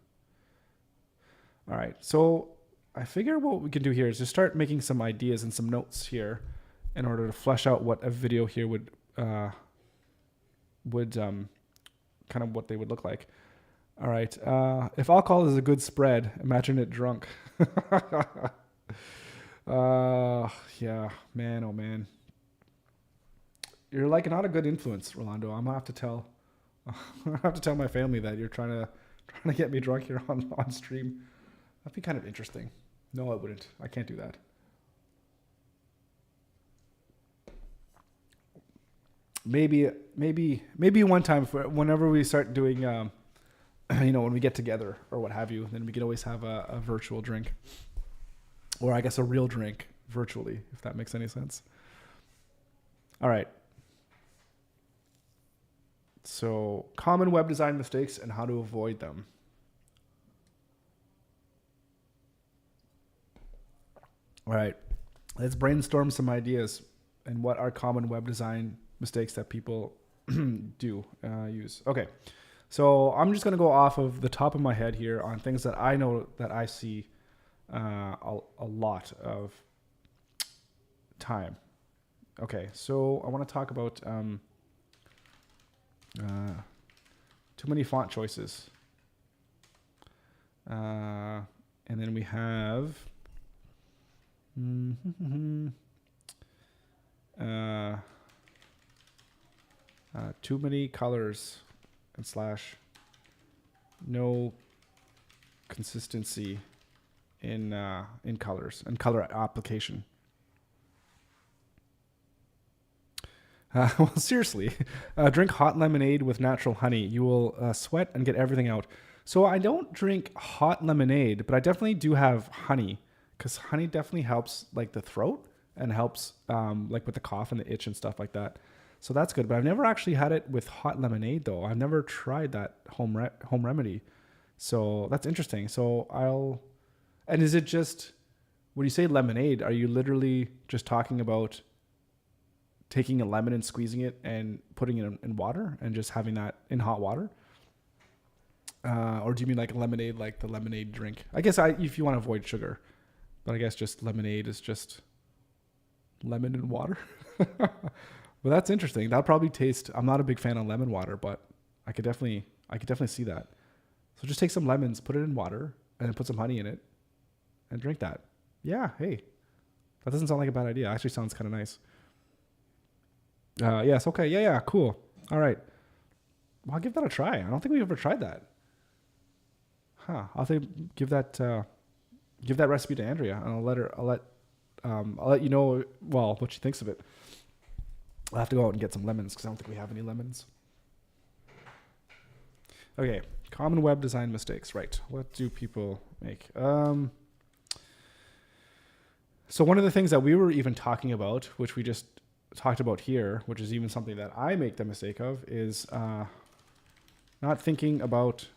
All right. So I figure what we can do here is just start making some ideas and some notes here in order to flesh out what a video here would kind of what they would look like. All right. If alcohol is a good spread, imagine it drunk. Yeah, man. Oh man. You're like not a good influence, Rolando. I'm gonna have to tell my family that you're trying to get me drunk here on stream. That'd be kind of interesting. No, I wouldn't. I can't do that. Maybe one time whenever we start doing, when we get together or what have you, then we could always have a virtual drink, or I guess a real drink virtually, if that makes any sense. All right. So common web design mistakes and how to avoid them. All right. Let's brainstorm some ideas and what are common web design mistakes that people do use. Okay, so I'm just going to go off of the top of my head here on things that I know that I see a lot of time. Okay, so I want to talk about too many font choices. And then we have too many colors and / no consistency in colors and color application. Well, seriously, drink hot lemonade with natural honey. You will sweat and get everything out. So I don't drink hot lemonade, but I definitely do have honey because honey definitely helps like the throat and helps like with the cough and the itch and stuff like that. So that's good. But I've never actually had it with hot lemonade though. I've never tried that home remedy. So that's interesting. So and is it just, when you say lemonade, are you literally just talking about taking a lemon and squeezing it and putting it in water and just having that in hot water? Or do you mean like a lemonade, like the lemonade drink? I guess if you want to avoid sugar, but I guess just lemonade is just lemon and water. Well, that's interesting. That'll probably taste. I'm not a big fan of lemon water, but I could definitely see that. So just take some lemons, put it in water, and then put some honey in it, and drink that. Yeah, hey, that doesn't sound like a bad idea. It actually sounds kind of nice. Yes, okay, yeah, cool. All right, well, I'll give that a try. I don't think we've ever tried that. Huh? Give that recipe to Andrea, and I'll let you know, well, what she thinks of it. I'll have to go out and get some lemons because I don't think we have any lemons. Okay, common web design mistakes. Right. What do people make? So one of the things that we were even talking about, which we just talked about here, which is even something that I make the mistake of, is not thinking about,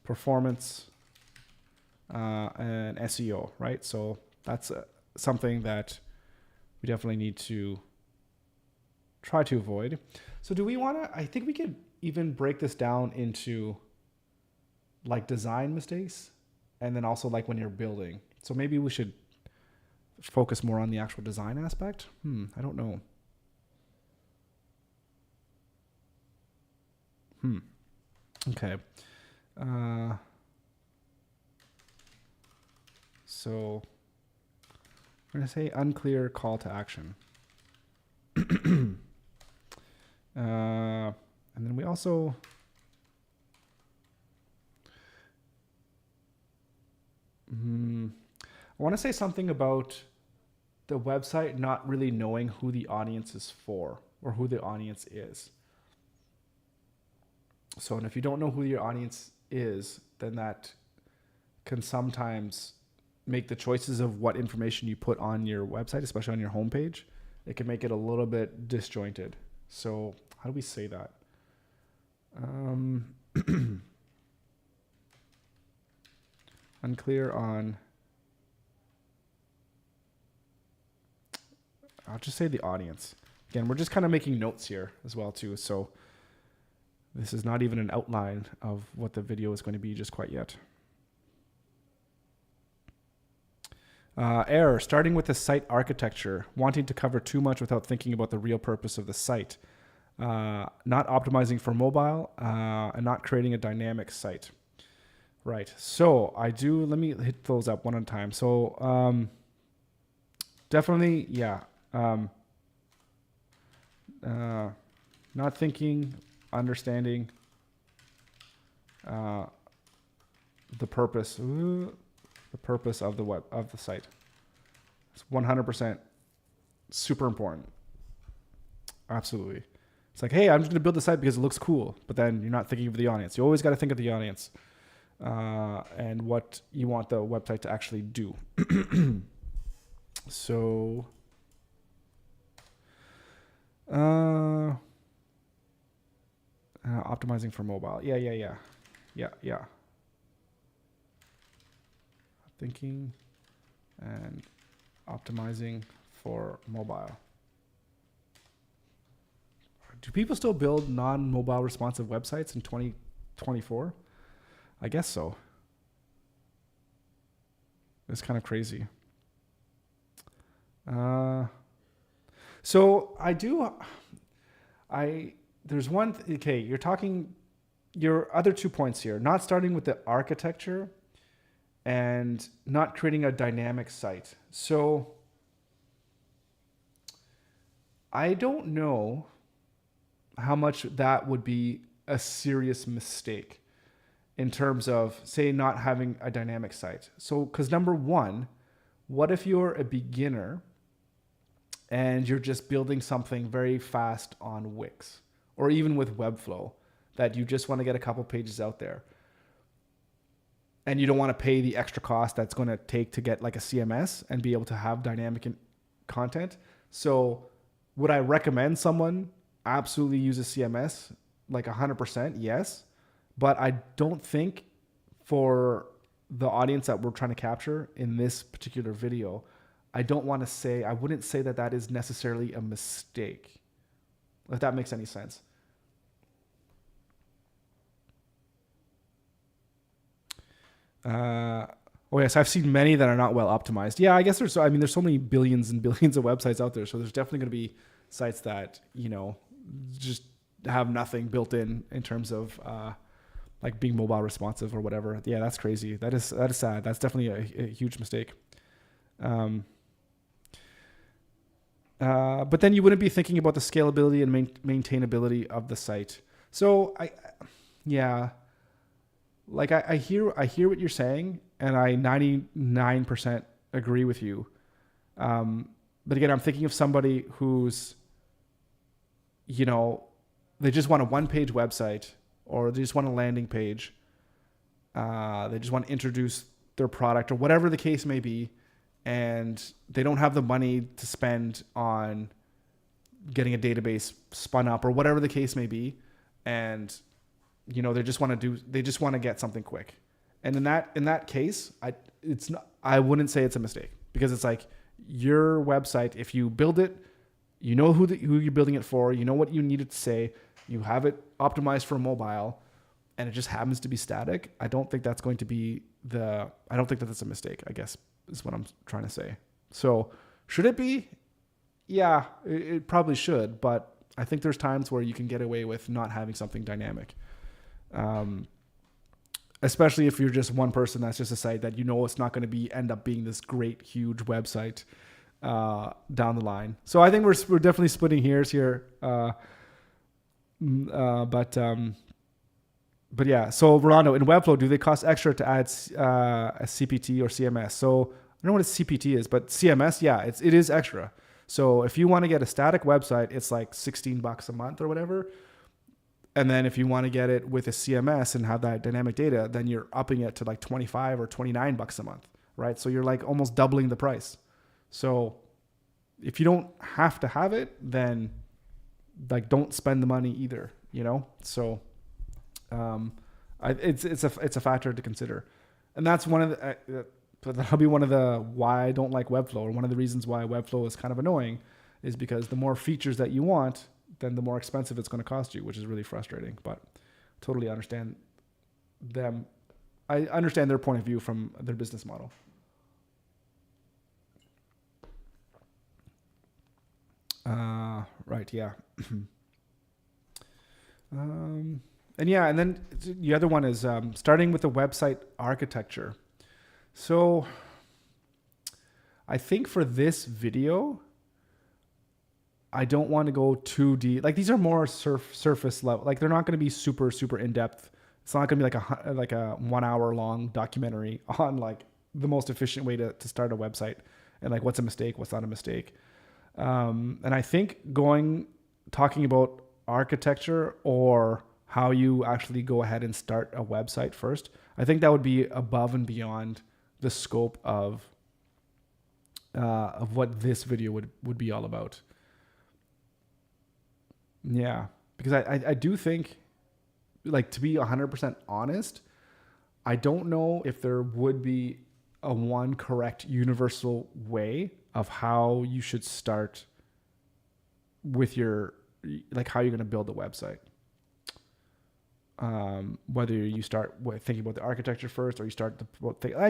performance and SEO, right? So that's something that we definitely need to try to avoid. So do we want to, I think we could even break this down into like design mistakes and then also like when you're building. So maybe we should focus more on the actual design aspect. I don't know. Okay. So we're going to say unclear call to action. And then we also I want to say something about the website not really knowing who the audience is for or who the audience is. So, and if you don't know who your audience is, then that can sometimes make the choices of what information you put on your website, especially on your homepage, it can make it a little bit disjointed. So how do we say that? Unclear on, I'll just say the audience. Again, we're just kind of making notes here as well too. So this is not even an outline of what the video is going to be just quite yet. Error, starting with the site architecture, wanting to cover too much without thinking about the real purpose of the site. Not optimizing for mobile and not creating a dynamic site. Right. So let me hit those up one at a time. So definitely, yeah. Not thinking, understanding the purpose of the site. It's 100% super important. Absolutely. It's like, hey, I'm just going to build the site because it looks cool, but then you're not thinking of the audience. You always got to think of the audience and what you want the website to actually do. So, optimizing for mobile. Yeah. Thinking and optimizing for mobile. Do people still build non-mobile responsive websites in 2024? I guess so. It's kind of crazy. So there's one, okay, you're talking, your other 2 points here, not starting with the architecture and not creating a dynamic site. So I don't know how much that would be a serious mistake in terms of, say, not having a dynamic site. So, because number one, what if you're a beginner and you're just building something very fast on Wix or even with WEBFLOW that you just want to get a couple pages out there? and you don't want to pay the extra cost that's going to take to get like a CMS and be able to have dynamic content. So would I recommend someone absolutely use a CMS? Like 100%, yes. But I don't think for the audience that we're trying to capture in this particular video, I wouldn't say that that is necessarily a mistake. If that makes any sense. Oh yes, I've seen many that are not well optimized. Yeah, I guess there's so many billions and billions of websites out there. So there's definitely going to be sites that, just have nothing built in terms of like being mobile responsive or whatever. Yeah, that's crazy. That is sad. That's definitely a huge mistake. But then you wouldn't be thinking about the scalability and maintainability of the site. So I hear what you're saying, and I 99% agree with you. But again, I'm thinking of somebody who's, they just want a one-page website, or they just want a landing page. They just want to introduce their product or whatever the case may be. And they don't have the money to spend on getting a database spun up or whatever the case may be. And, they just want to get something quick. And in that case, I wouldn't say it's a mistake, because it's like your website, if you build it, you know who you're building it for, you know what you need it to say, you have it optimized for mobile, and it just happens to be static. I don't think that's going to be I don't think that that's a mistake, I guess, is what I'm trying to say. So should it be? Yeah, it probably should, but I think there's times where you can get away with not having something dynamic. Especially if you're just one person, that's just a site that it's not going to end up being this great, huge website down the line. So I think we're definitely splitting hairs here. But yeah, so Rolando, in WEBFLOW, do they cost extra to add a CPT or CMS? So I don't know what a CPT is, but CMS, yeah, it is extra. So if you want to get a static website, it's like $16 a month or whatever. And then if you want to get it with a CMS and have that dynamic data, then you're upping it to like $25 or $29 a month, right? So you're like almost doubling the price. So if you don't have to have it, then like don't spend the money either, So it's a factor to consider, and that's one of the that'll be one of the why I don't like WEBFLOW, or one of the reasons why WEBFLOW is kind of annoying, is because the more features that you want, then the more expensive it's going to cost you, which is really frustrating. But totally understand them. I understand their point of view from their business model. Right. Yeah. And then the other one is starting with the website architecture. So I think for this video, I don't want to go too deep. Like, these are more surface level. Like, they're not going to be super, super in depth. It's not going to be like a 1 hour long documentary on like the most efficient way to start a website, and like what's a mistake, what's not a mistake. And I think talking about architecture or how you actually go ahead and start a website first, I think that would be above and beyond the scope of what this video would be all about. Yeah, because I do think, like, to be 100% honest, I don't know if there would be a one correct universal way of how you should start with how you're going to build a website. Whether you start with thinking about the architecture first, or you start I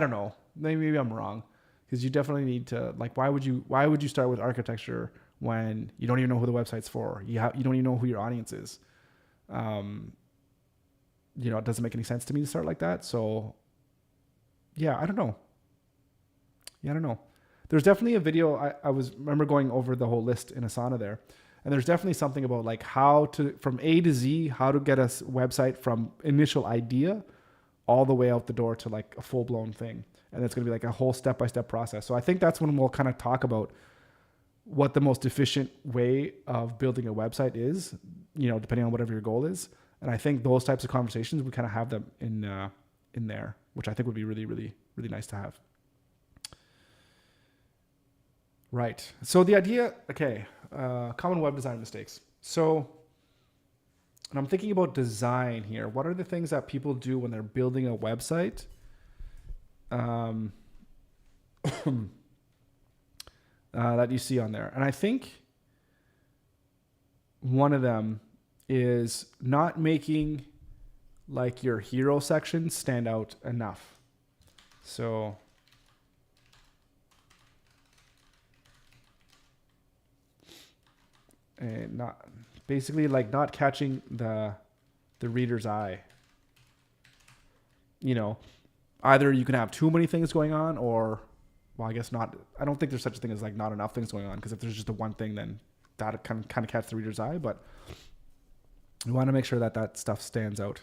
don't know. Maybe I'm wrong, because you definitely need to, like, why would you start with architecture when you don't even know who the website's for? You don't even know who your audience is. It doesn't make any sense to me to start like that. So yeah, I don't know. There's definitely a video. I remember going over the whole list in Asana there. And there's definitely something about like how to, from A to Z, how to get a website from initial idea all the way out the door to like a full blown thing. And it's going to be like a whole step-by-step process. So I think that's when we'll kind of talk about what the most efficient way of building a website is, depending on whatever your goal is. And I think those types of conversations, we kind of have them in there, which I think would be really, really, really nice to have. Right. So the idea, common web design mistakes. So, and I'm thinking about design here. What are the things that people do when they're building a website? That you see on there. And I think one of them is not making like your hero section stand out enough. So and not basically like not catching the reader's eye. You know, either you can have too many things going on, or, well, I guess not. I don't think there's such a thing as like not enough things going on, because if there's just the one thing, then that kind of catch the reader's eye. But you want to make sure that that stuff stands out.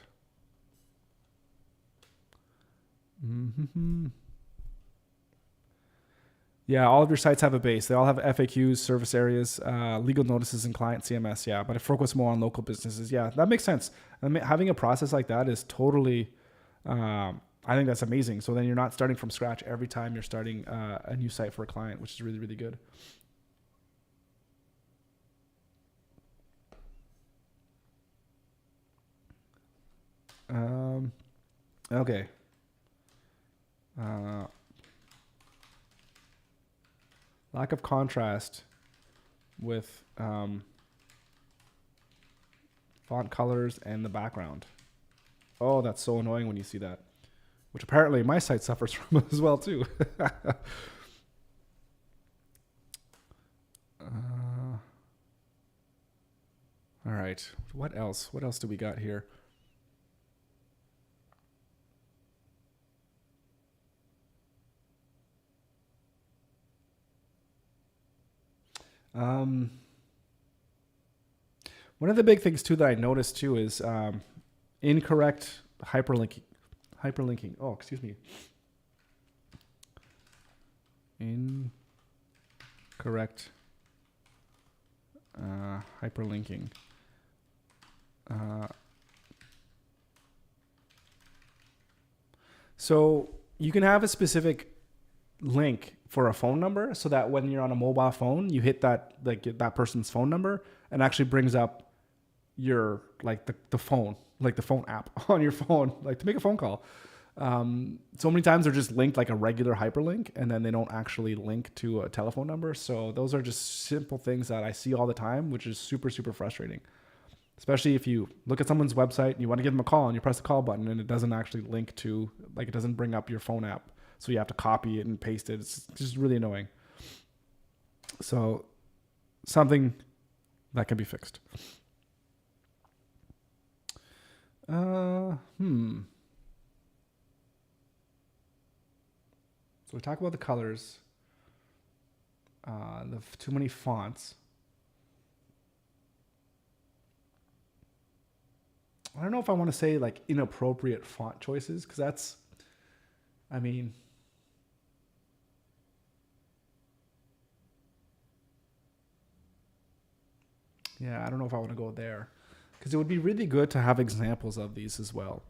Mm-hmm. Yeah, all of your sites have a base. They all have FAQs, service areas, legal notices, and client CMS. Yeah, but it focuses more on local businesses. Yeah, that makes sense. I mean, having a process like that is totally, I think that's amazing. So then you're not starting from scratch every time you're starting a new site for a client, which is really, really good. Okay. Lack of contrast with font colors and the background. Oh, that's so annoying when you see that, which apparently my site suffers from as well too. All right. What else? What else do we got here? One of the big things too that I noticed too is incorrect hyperlinking. Oh, excuse me. Incorrect hyperlinking. So you can have a specific link for a phone number, so that when you're on a mobile phone, you hit that, like, that person's phone number, and actually brings up your, like, the phone, like the phone app on your phone, like to make a phone call. So many times they're just linked like a regular hyperlink, and then they don't actually link to a telephone number. So those are just simple things that I see all the time, which is super, super frustrating. Especially if you look at someone's website and you want to give them a call and you press the call button and it doesn't actually link to, like, it doesn't bring up your phone app. So you have to copy it and paste it. It's just really annoying. So something that can be fixed. So we talk about the colors, too many fonts. I don't know if I want to say like inappropriate font choices, because that's, I mean, yeah, I don't know if I want to go there, because it would be really good to have examples of these as well.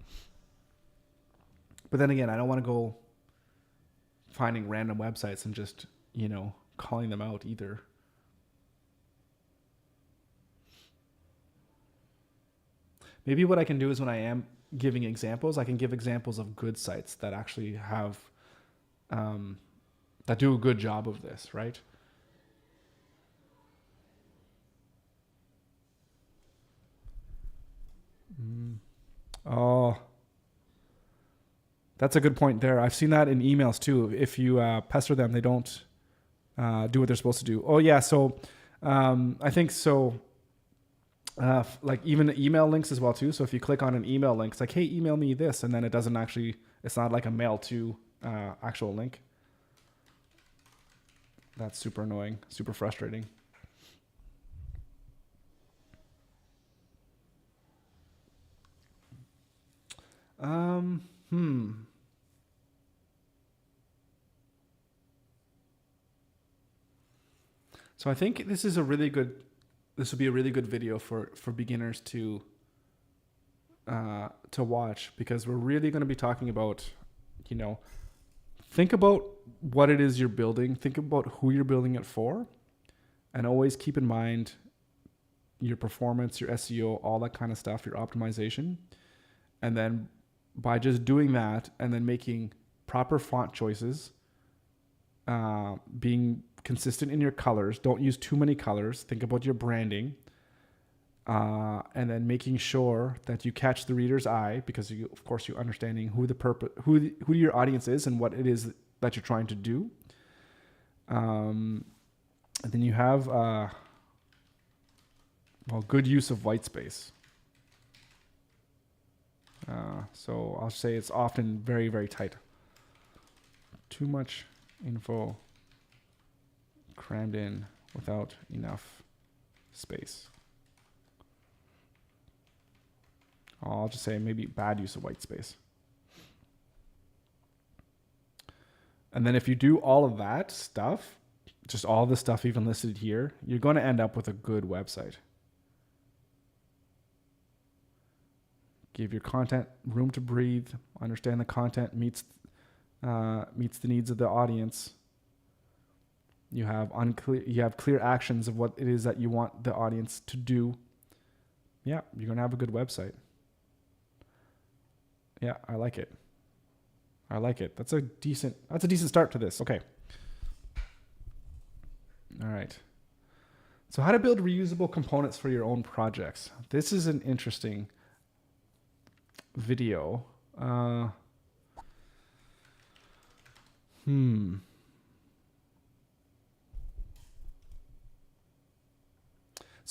But then again, I don't want to go finding random websites and just, calling them out either. Maybe what I can do is, when I am giving examples, I can give examples of good sites that actually have, that do a good job of this, right? Oh, that's a good point there. I've seen that in emails too. If you pester them, they don't do what they're supposed to do. Oh yeah, so I think so. Like even the email links as well too. So if you click on an email link, it's like, hey, email me this, and then it doesn't actually, it's not like a mail to actual link. That's super annoying, super frustrating. So I think this would be a really good video for beginners to to watch, because we're really going to be talking about, think about what it is you're building, think about who you're building it for, and always keep in mind your performance, your SEO, all that kind of stuff, your optimization. And then by just doing that and then making proper font choices, being consistent in your colors, don't use too many colors, think about your branding, and then making sure that you catch the reader's eye, because you, of course, you're understanding who your audience is and what it is that you're trying to do. And then you have, good use of white space. So I'll say it's often very, very tight. Too much info crammed in without enough space. I'll just say maybe bad use of white space. And then if you do all of that stuff, just all the stuff even listed here, you're going to end up with a good website. Give your content room to breathe. Understand the content meets the needs of the audience. You have clear actions of what it is that you want the audience to do. Yeah, you're gonna have a good website. Yeah, I like it. That's a decent start to this. Okay. All right. So how to build reusable components for your own projects. This is an interesting video. So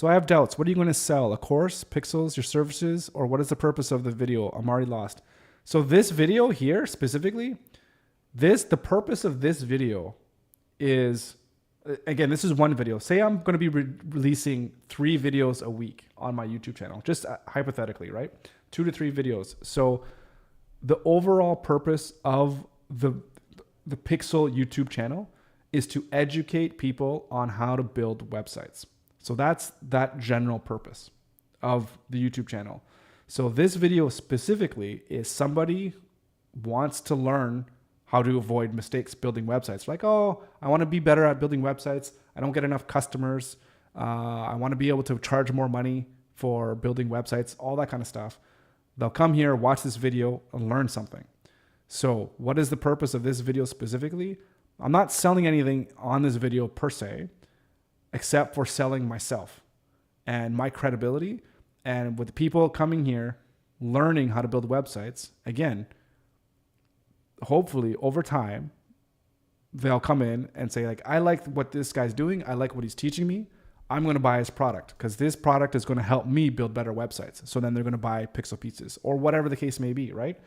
I have doubts. What are you going to sell? A course, pixels, your services, or what is the purpose of the video? I'm already lost. So this video here specifically, the purpose of this video is, again, this is one video. Say I'm going to be releasing 3 videos a week on my YouTube channel, just hypothetically, right? 2 to 3 videos. So the overall purpose of the Pixel YouTube channel is to educate people on how to build websites. So that's that general purpose of the YouTube channel. So this video specifically is somebody wants to learn how to avoid mistakes building websites. Like, oh, I want to be better at building websites. I don't get enough customers. I want to be able to charge more money for building websites, all that kind of stuff. They'll come here, watch this video, and learn something. So what is the purpose of this video specifically? I'm not selling anything on this video per se, except for selling myself and my credibility. And with people coming here, learning how to build websites, again, hopefully over time, they'll come in and say, like, I like what this guy's doing. I like what he's teaching me. I'm going to buy his product because this product is going to help me build better websites. So then they're going to buy Pixel Pizzas or whatever the case may be, right?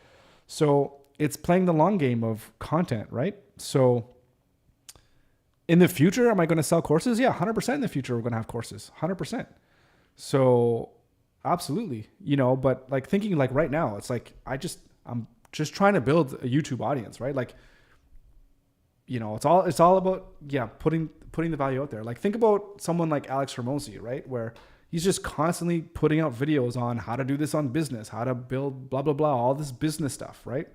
So it's playing the long game of content, right? So in the future, am I going to sell courses? Yeah, 100% in the future, we're going to have courses, 100%. So absolutely, but like thinking like right now, it's like, I'm just trying to build a YouTube audience, right? Like, it's all about, putting the value out there. Like think about someone like Alex Hormozi, right? Where he's just constantly putting out videos on how to do this on business, how to build blah, blah, blah, all this business stuff, right?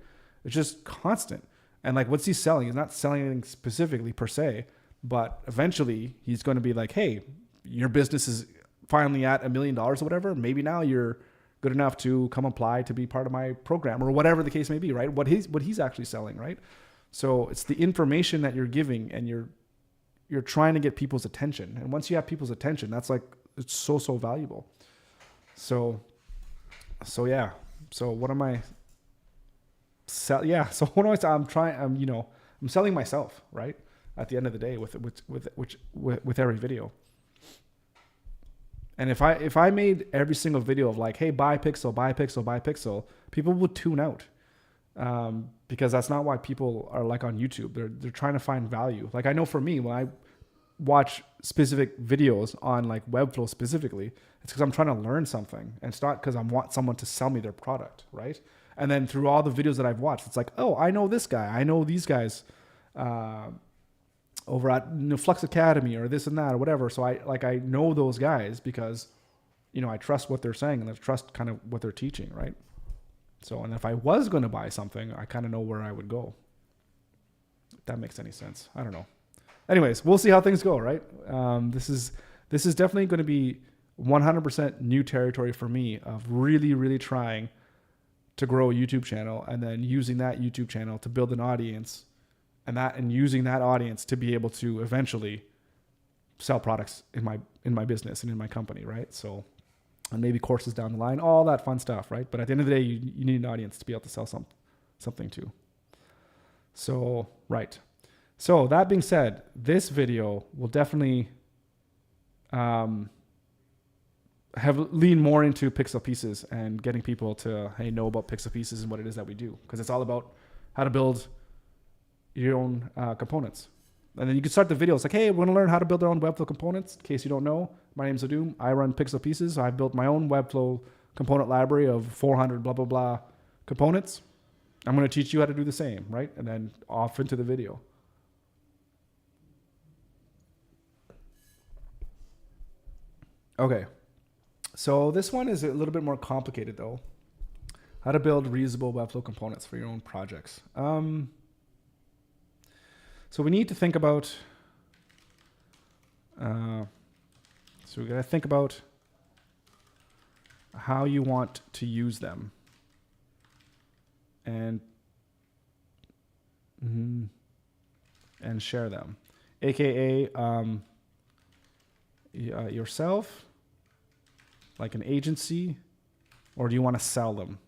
It's just constant. And like, what's he selling? He's not selling anything specifically per se, but eventually he's going to be like, hey, your business is finally at $1 million or whatever. Maybe now you're good enough to come apply to be part of my program or whatever the case may be, right? What he's actually selling, right? So it's the information that you're giving and you're trying to get people's attention. And once you have people's attention, that's like, it's so valuable. So yeah. So what am I sell? Yeah. So what do I say? I'm selling myself, right? At the end of the day with every video. And if I made every single video of like, hey, buy Pixel, people would tune out. Because that's not why people are like on YouTube. They're trying to find value. Like I know for me, when I watch specific videos on like WEBFLOW specifically, it's because I'm trying to learn something. And it's not because I want someone to sell me their product, right? And then through all the videos that I've watched, it's like, oh, I know this guy. I know these guys over at Flux Academy or this and that or whatever. So I know those guys because I trust what they're saying and I trust kind of what they're teaching, right? So, and if I was going to buy something, I kind of know where I would go. If that makes any sense. I don't know. Anyways, we'll see how things go, right? This is definitely going to be 100% new territory for me of really, really trying to grow a YouTube channel and then using that YouTube channel to build an audience and using that audience to be able to eventually sell products in my business and in my company, right? So, and maybe courses down the line, all that fun stuff, right? But at the end of the day, you need an audience to be able to sell something to. So, right. So that being said, this video will definitely have lean more into pixel pieces and getting people to know about pixel pieces and what it is that we do, because it's all about how to build your own components. And then you can start the video. It's like, hey, we're going to learn how to build our own Webflow components. In case you don't know, my name's Adum. I run Pixel Pieces. I've built my own Webflow component library of 400 blah, blah, blah components. I'm going to teach you how to do the same, right? And then off into the video. Okay. So this one is a little bit more complicated though. How to build reusable Webflow components for your own projects. So we need to think about, so we got to think about how you want to use them and share them, aka yourself, like an agency, or do you want to sell them?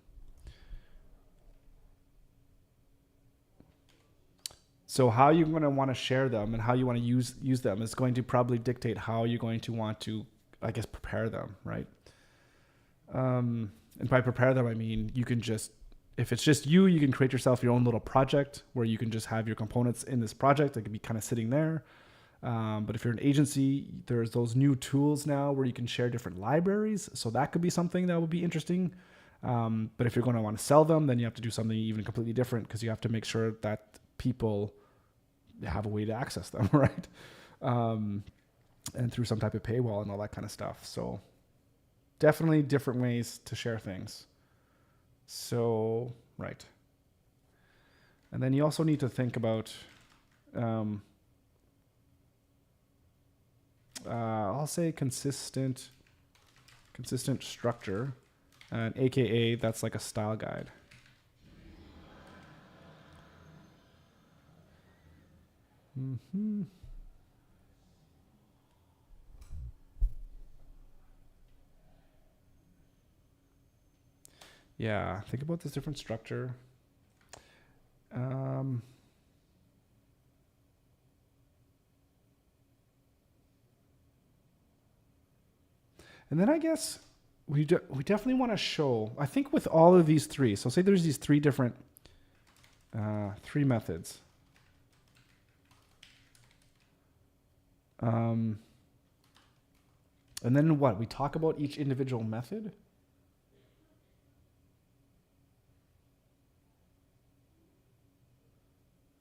So how you're going to want to share them and how you want to use them is going to probably dictate how you're going to want to, I guess, prepare them, right? And by prepare them, I mean, you can just, if it's just you can create yourself your own little project where you can just have your components in this project. It could be kind of sitting there. But if you're an agency, there's those new tools now where you can share different libraries. So that could be something that would be interesting. But if you're going to want to sell them, then you have to do something even completely different, because you have to make sure that people have a way to access them, right? And through some type of paywall and all that kind of stuff. So definitely different ways to share things. So, right. And then you also need to think about, I'll say consistent structure, and AKA that's like a style guide. Yeah, think about this different structure. And then I guess we definitely want to show, I think with all of these three, so say there's these three different, three methods. And then what? We talk about each individual method?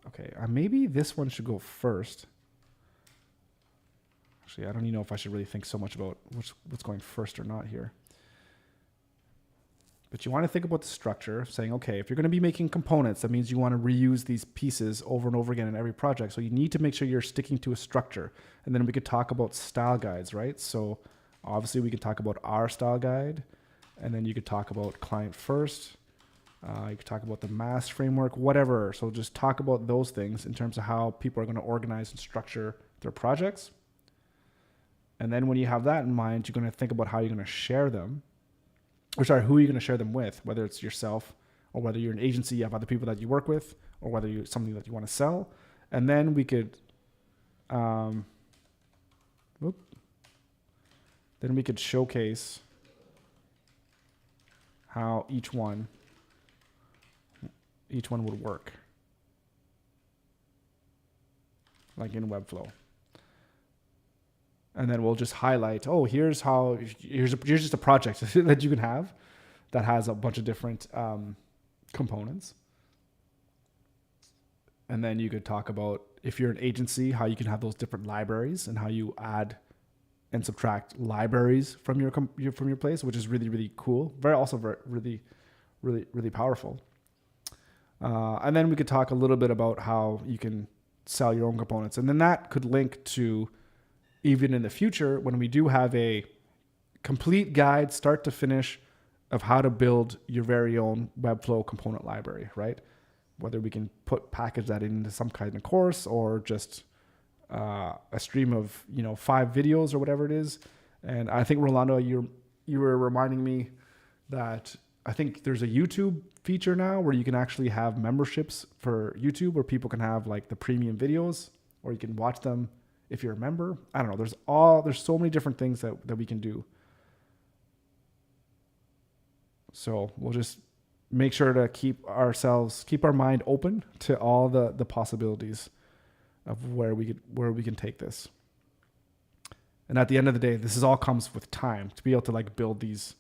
Okay, maybe this one should go first. Actually, I don't even know if I should really think so much about what's going first or not here. But you want to think about the structure, saying, okay, if you're going to be making components, that means you want to reuse these pieces over and over again in every project. So you need to make sure you're sticking to a structure. And then we could talk about style guides, right? So obviously we could talk about our style guide, and then you could talk about client first. You could talk about the mass framework, whatever. So just talk about those things in terms of how people are going to organize and structure their projects. And then when you have that in mind, you're going to think about how you're going to share them. Or sorry, who are you going to share them with? Whether it's yourself, or whether you're an agency, you have other people that you work with, or whether you're something that you want to sell. And then we could, then we could showcase how each one would work, like in WebFlow. And then we'll just highlight, oh, here's just a project that you can have that has a bunch of different components. And then you could talk about, if you're an agency, how you can have those different libraries and how you add and subtract libraries from your place, which is really, really cool. Really powerful. And then we could talk a little bit about how you can sell your own components. And then that could link to, even in the future, when we do have a complete guide, start to finish, of how to build your very own WEBFLOW component library, right? Whether we can package that into some kind of course, or just a stream of 5 videos or whatever it is. And I think, Rolando, you were reminding me that I think there's a YouTube feature now where you can actually have memberships for YouTube, where people can have like the premium videos, or you can watch them if you're a member. I don't know. There's so many different things that we can do. So we'll just make sure to keep our mind open to all the possibilities of where we can take this. And at the end of the day, this all comes with time to be able to like build this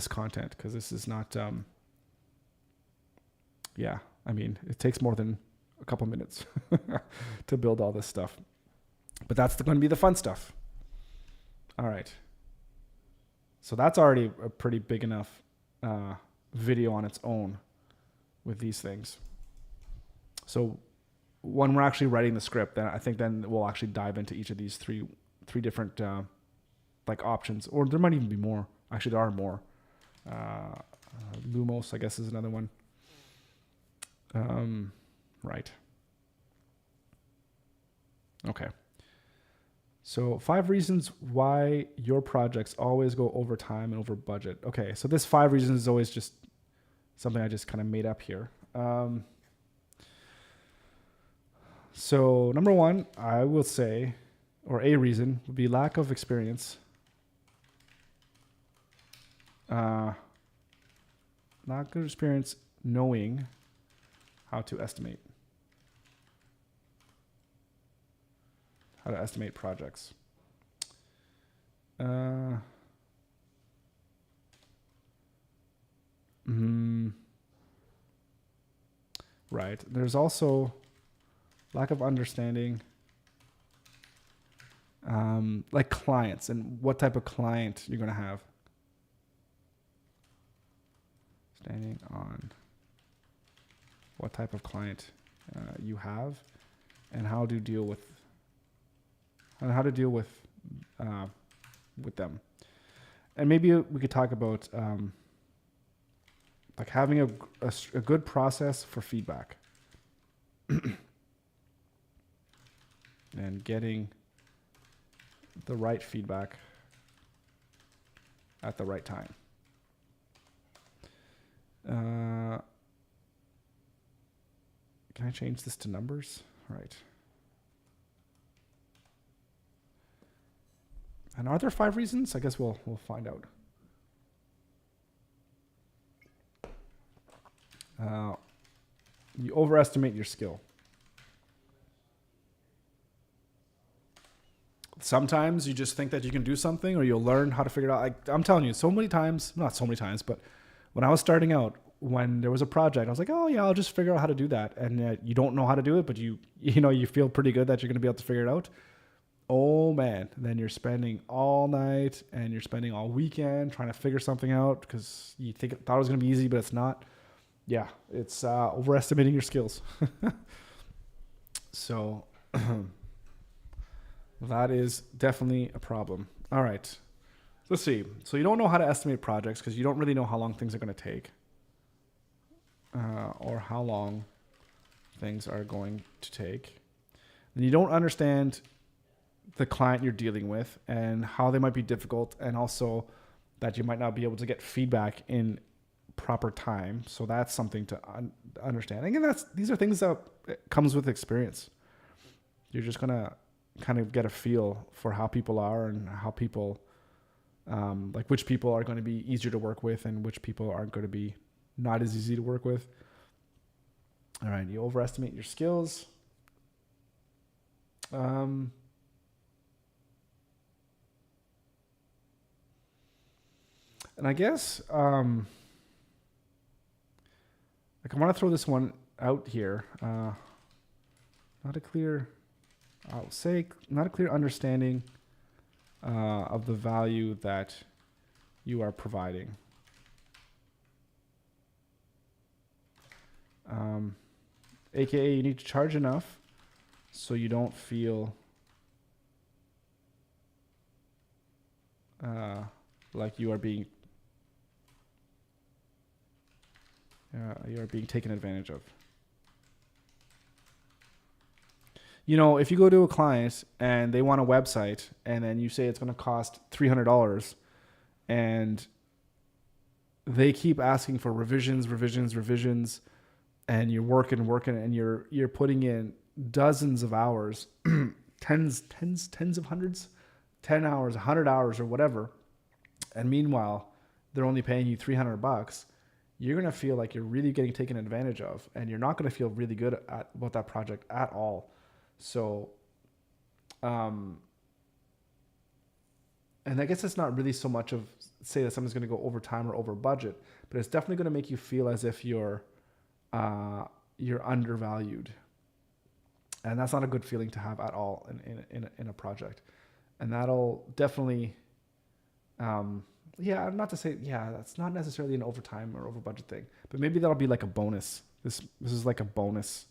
content, because this is not it takes more than a couple minutes to build all this stuff, but that's going to be the fun stuff. All right, so that's already a pretty big enough video on its own with these things. So when we're actually writing the script, then we'll actually dive into each of these three different like options, or there might even be more. Actually, there are more. Lumos, I guess, is another one. Right. Okay. So 5 reasons why your projects always go over time and over budget. Okay, so this 5 reasons is always just something I just kind of made up here. So number 1, I will say, or a reason would be lack of experience. Not good experience knowing how to estimate projects. Right. There's also lack of understanding, like clients and what type of client you're going to have. Standing on what type of client you have, and how to deal with them. And maybe we could talk about like having a good process for feedback and getting the right feedback at the right time. Can I change this to numbers? Right. And are there 5 reasons? I guess we'll find out. You overestimate your skill. Sometimes you just think that you can do something, or you'll learn how to figure it out. I'm telling you, not so many times, but when I was starting out, when there was a project, I was like, oh yeah, I'll just figure out how to do that. And you don't know how to do it, but you feel pretty good that you're going to be able to figure it out. Oh man, then you're spending all night and you're spending all weekend trying to figure something out because you thought it was going to be easy, but it's not. Yeah, it's overestimating your skills. So that is definitely a problem. All right, let's see. So you don't know how to estimate projects because you don't really know how long things are going to take, or how long things are going to take. And you don't understand the client you're dealing with and how they might be difficult, and also that you might not be able to get feedback in proper time. So that's something to understand. Again, these are things that comes with experience. You're just going to kind of get a feel for how people are and how people, like which people are going to be easier to work with and which people aren't going to be not as easy to work with. All right. You overestimate your skills. And I guess, like I want to throw this one out here. Not a clear understanding of the value that you are providing. AKA, you need to charge enough so you don't feel like you are being taken advantage of. You know, if you go to a client and they want a website and then you say it's going to cost $300 and they keep asking for revisions, and you're working and you're putting in dozens of hours, tens of hundreds, 10 hours, 100 hours or whatever. And meanwhile, they're only paying you $300. You're going to feel like you're really getting taken advantage of, and you're not going to feel really good about that project at all. So, and I guess it's not really so much of say that something's going to go over time or over budget, but it's definitely going to make you feel as if you're undervalued, and that's not a good feeling to have at all in a project. And that'll definitely, not to say, that's not necessarily an overtime or over budget thing, but maybe that'll be like a bonus. This is like a bonus.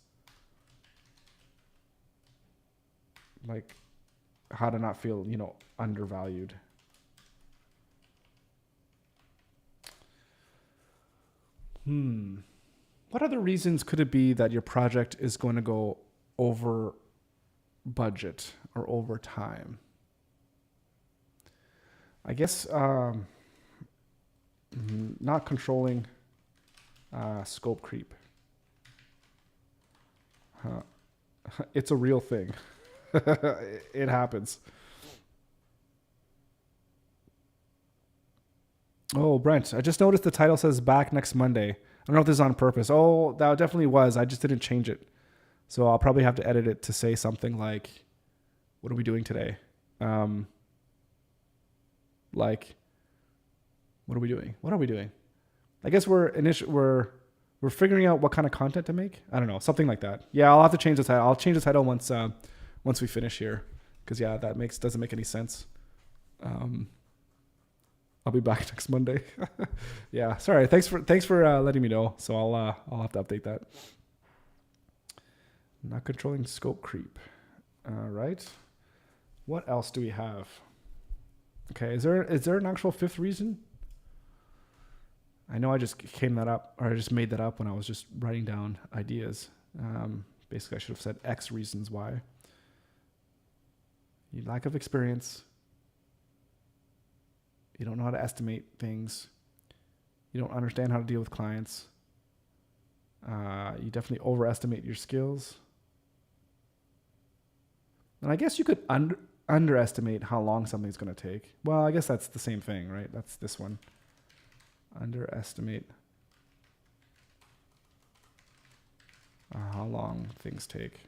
Like how to not feel, undervalued. What other reasons could it be that your project is going to go over budget or over time? I guess not controlling scope creep. It's a real thing. It happens. Oh, Brent, I just noticed the title says back next Monday. I don't know if this is on purpose. Oh, that definitely was. I just didn't change it. So I'll probably have to edit it to say something like, what are we doing today? Like, what are we doing? What are we doing? I guess we're figuring out what kind of content to make. I don't know, something like that. Yeah, I'll have to change the title. I'll change the title once we finish here, because that doesn't make any sense. I'll be back next Monday. Yeah, sorry. Thanks for letting me know. So I'll have to update that. Not controlling scope creep. All right. What else do we have? Okay, is there an actual fifth reason? I know I just I just made that up when I was just writing down ideas. Basically, I should have said X reasons why. You lack of experience. You don't know how to estimate things. You don't understand how to deal with clients. You definitely overestimate your skills. And I guess you could underestimate how long something's going to take. Well, I guess that's the same thing, right? That's this one. Underestimate how long things take.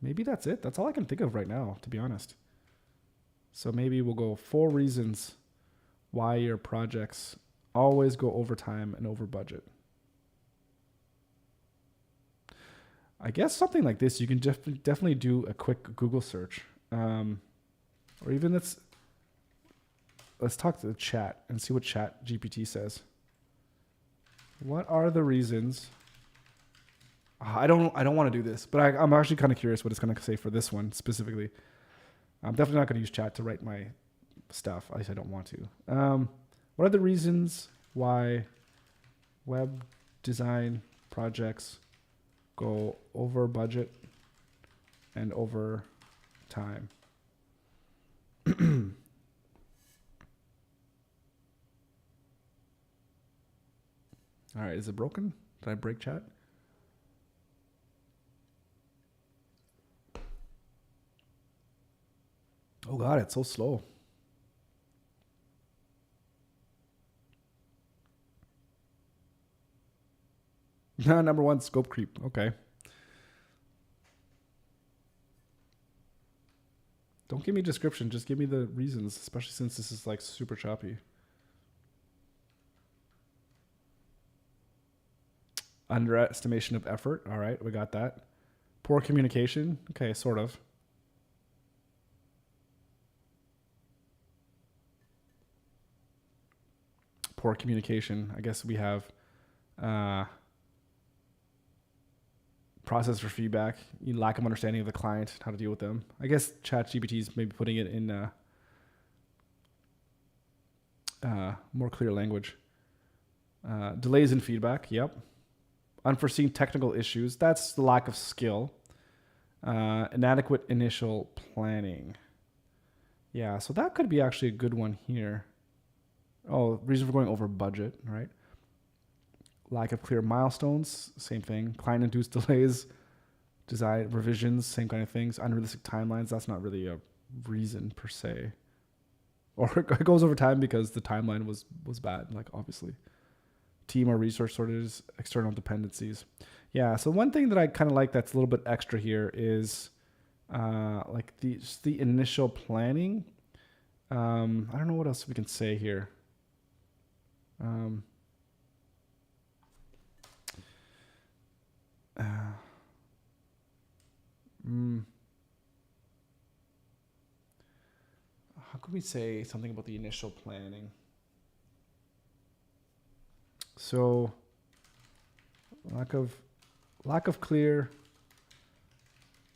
Maybe that's it. That's all I can think of right now, to be honest. So maybe we'll go 4 reasons why your projects always go over time and over budget. I guess something like this, you can definitely do a quick Google search. Or even let's talk to the chat and see what Chat GPT says. What are the reasons? I don't want to do this, but I'm actually kind of curious what it's going to say for this one specifically. I'm definitely not going to use chat to write my stuff. At least I don't want to. What are the reasons why web design projects go over budget and over time? All right, is it broken? Did I break chat? Oh God, it's so slow. Number 1, scope creep. Okay. Don't give me a description. Just give me the reasons, especially since this is like super choppy. Underestimation of effort. All right, we got that. Poor communication. Okay, sort of. Poor communication. I guess we have process for feedback, lack of understanding of the client, how to deal with them. I guess ChatGPT is maybe putting it in more clear language. Delays in feedback. Yep. Unforeseen technical issues. That's the lack of skill. Inadequate initial planning. Yeah, so that could be actually a good one here. Oh, reason for going over budget, right? Lack of clear milestones, same thing. Client-induced delays, design revisions, same kind of things. Unrealistic timelines, that's not really a reason per se. Or it goes over time because the timeline was bad, like obviously. Team or resource shortages, external dependencies. Yeah, so one thing that I kind of like that's a little bit extra here is like the initial planning. I don't know what else we can say here. How could we say something about the initial planning? So lack of clear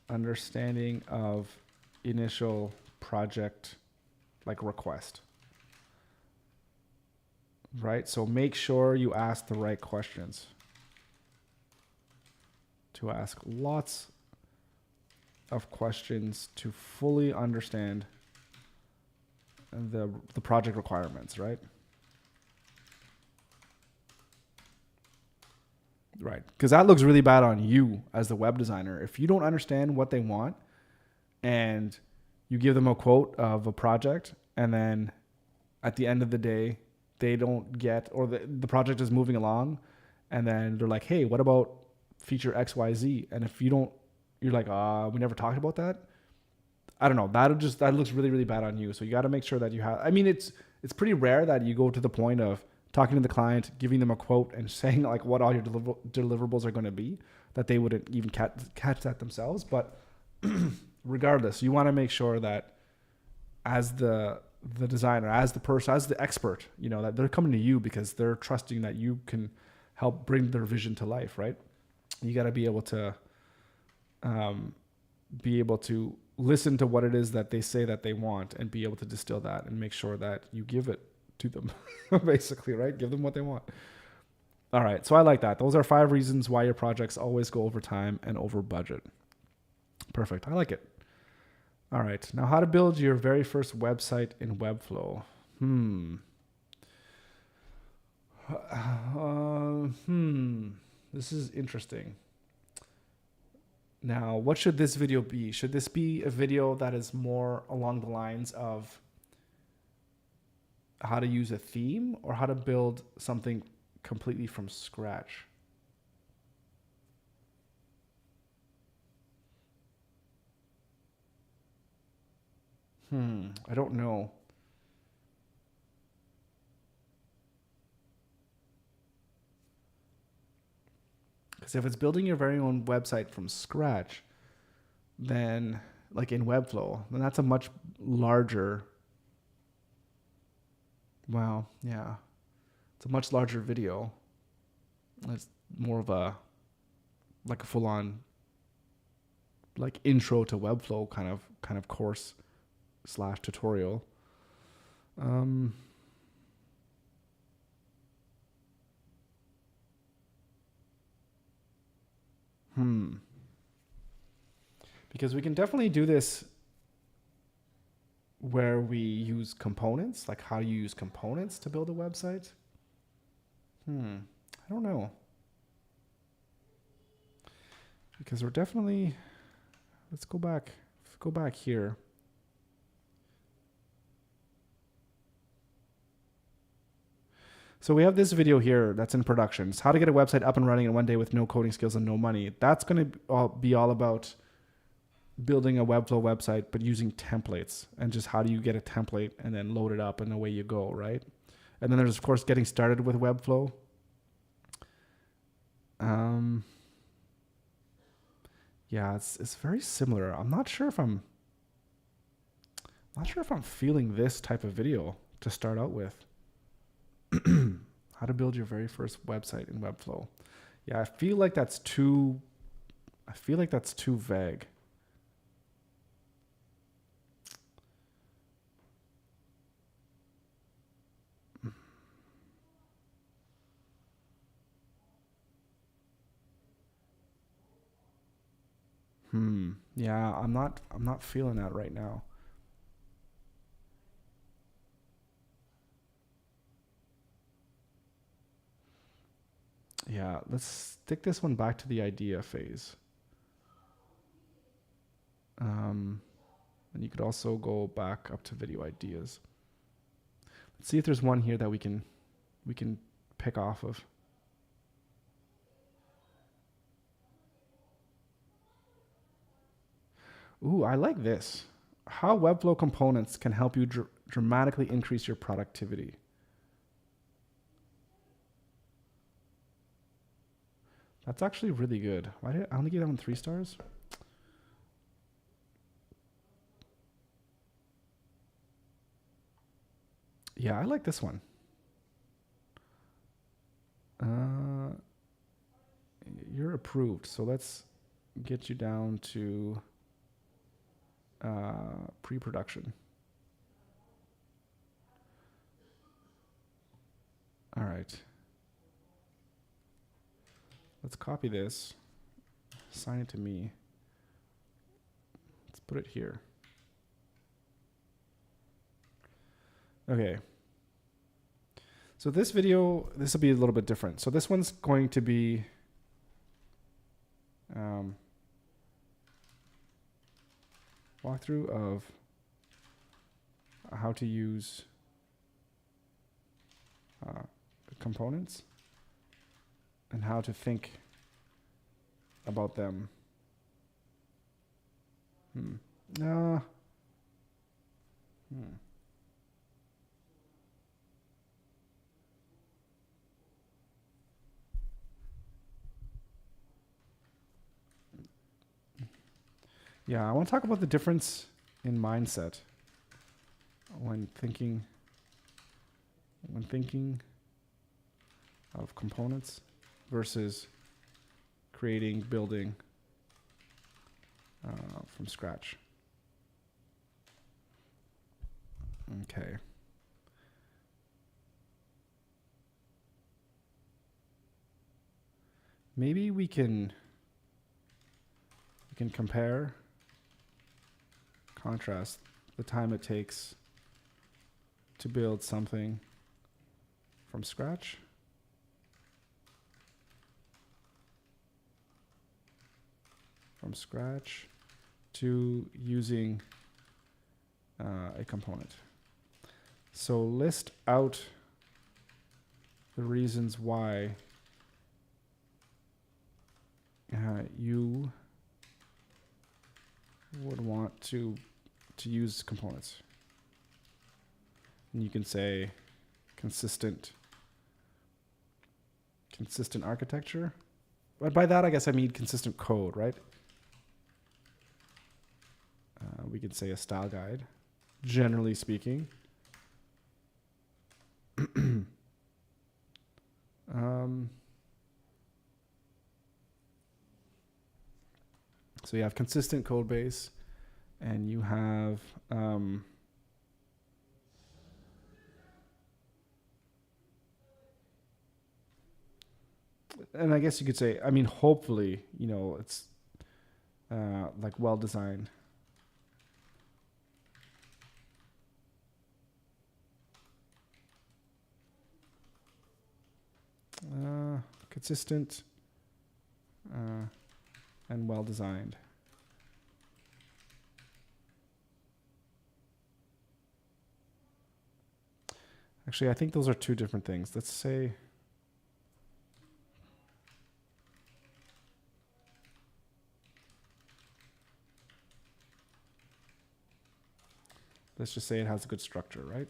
understanding of initial project like request. Right? So make sure you ask the right questions. To ask lots of questions to fully understand the project requirements, right? Right. Because that looks really bad on you as the web designer. If you don't understand what they want and you give them a quote of a project and then at the end of the day, they don't get, or the project is moving along and then they're like, hey, what about feature XYZ? And if you don't, you're like, we never talked about that. I don't know. That looks really, really bad on you. So you got to make sure that you have, I mean, it's pretty rare that you go to the point of talking to the client, giving them a quote and saying like what all your deliverables are going to be, that they wouldn't even catch that themselves. But regardless, you want to make sure that as the designer, as the person, as the expert, you know, that they're coming to you because they're trusting that you can help bring their vision to life, right? You got to be able to listen to what it is that they say that they want and be able to distill that and make sure that you give it to them, basically, right? Give them what they want. All right. So I like that. Those are 5 reasons why your projects always go over time and over budget. Perfect. I like it. All right. Now, how to build your very first website in WEBFLOW. This is interesting. Now, what should this video be? Should this be a video that is more along the lines of how to use a theme or how to build something completely from scratch? I don't know. Because if it's building your very own website from scratch, then like in WEBFLOW, then that's a much larger, well, yeah, it's a much larger video. It's more of a full-on like intro to WEBFLOW kind of course / tutorial. Because we can definitely do this where we use components, like how you use components to build a website. I don't know. Because we're definitely, let's go back here. So we have this video here that's in production. It's how to get a website up and running in one day with no coding skills and no money. That's going to be all about building a WEBFLOW website, but using templates and just how do you get a template and then load it up and away you go, right? And then there's, of course, getting started with Yeah, it's very similar. I'm not sure if I'm feeling this type of video to start out with. How to build your very first website in WEBFLOW. Yeah, I feel like that's too vague. Yeah, I'm not feeling that right now. Yeah, let's stick this one back to the idea phase. And you could also go back up to video ideas. Let's see if there's one here that we can pick off of. Ooh, I like this. How WEBFLOW components can help you dramatically increase your productivity. That's actually really good. Why did I only give that one 3 stars? Yeah, I like this one. You're approved. So let's get you down to pre-production. All right. Let's copy this, assign it to me. Let's put it here. Okay. So this video, this will be a little bit different. So this one's going to be walkthrough of how to use components and how to think about them. Yeah, I want to talk about the difference in mindset when thinking of components versus building from scratch. Okay. Maybe we can compare, contrast the time it takes to build something from scratch to using a component. So list out the reasons why you would want to use components. And you can say consistent architecture. But by that, I guess I mean consistent code, right? We could say a style guide, generally speaking. So you have consistent code base, and you have and I guess you could say, I mean, hopefully, it's like well designed. Consistent and well designed. Actually, I think those are two different things. Let's say let's just say it has a good structure, right?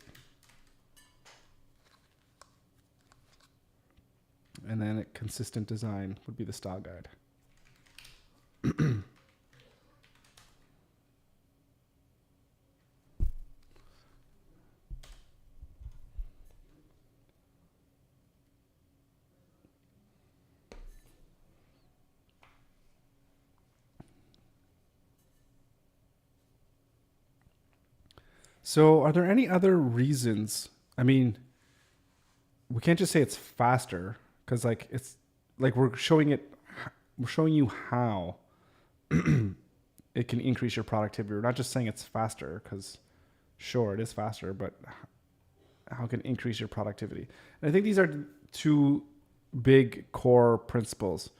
And then consistent design would be the style guide. So are there any other reasons? I mean, we can't just say it's faster because like it's like we're showing you how it can increase your productivity. We're not just saying it's faster because sure it is faster, but how it can increase your productivity. And I think these are two big core principles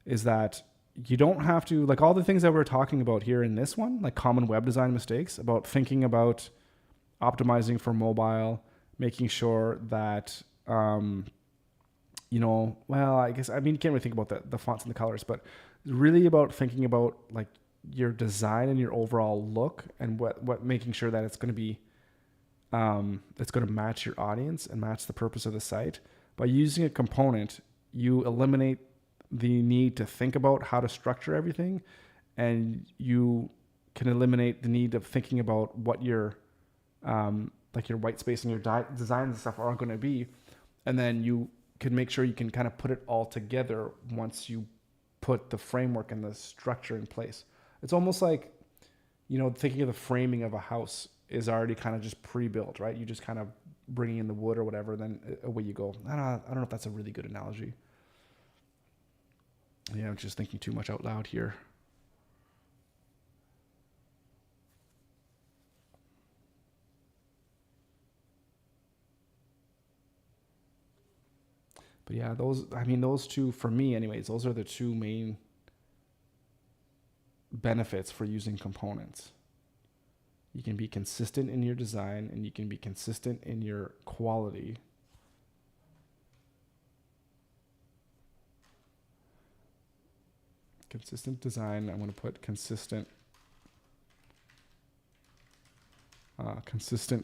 is that you don't have to, like all the things that we're talking about here in this one, like common web design mistakes, about thinking about optimizing for mobile, making sure that, well, I guess, I mean, you can't really think about the fonts and the colors, but really about thinking about like your design and your overall look and what making sure that it's going to be, it's going to match your audience and match the purpose of the site. By using a component, you eliminate the need to think about how to structure everything, and you can eliminate the need of thinking about what your like your white space and your designs and stuff are going to be, and then you can make sure you can kind of put it all together once you put the framework and the structure in place. It's almost like, thinking of the framing of a house is already kind of just pre-built, right? You just kind of bring in the wood or whatever, then away you go. I don't know if that's a really good analogy. Yeah, I'm just thinking too much out loud here. But yeah, those two, for me anyways, those are the two main benefits for using components. You can be consistent in your design and you can be consistent in your quality. Consistent design. I'm going to put consistent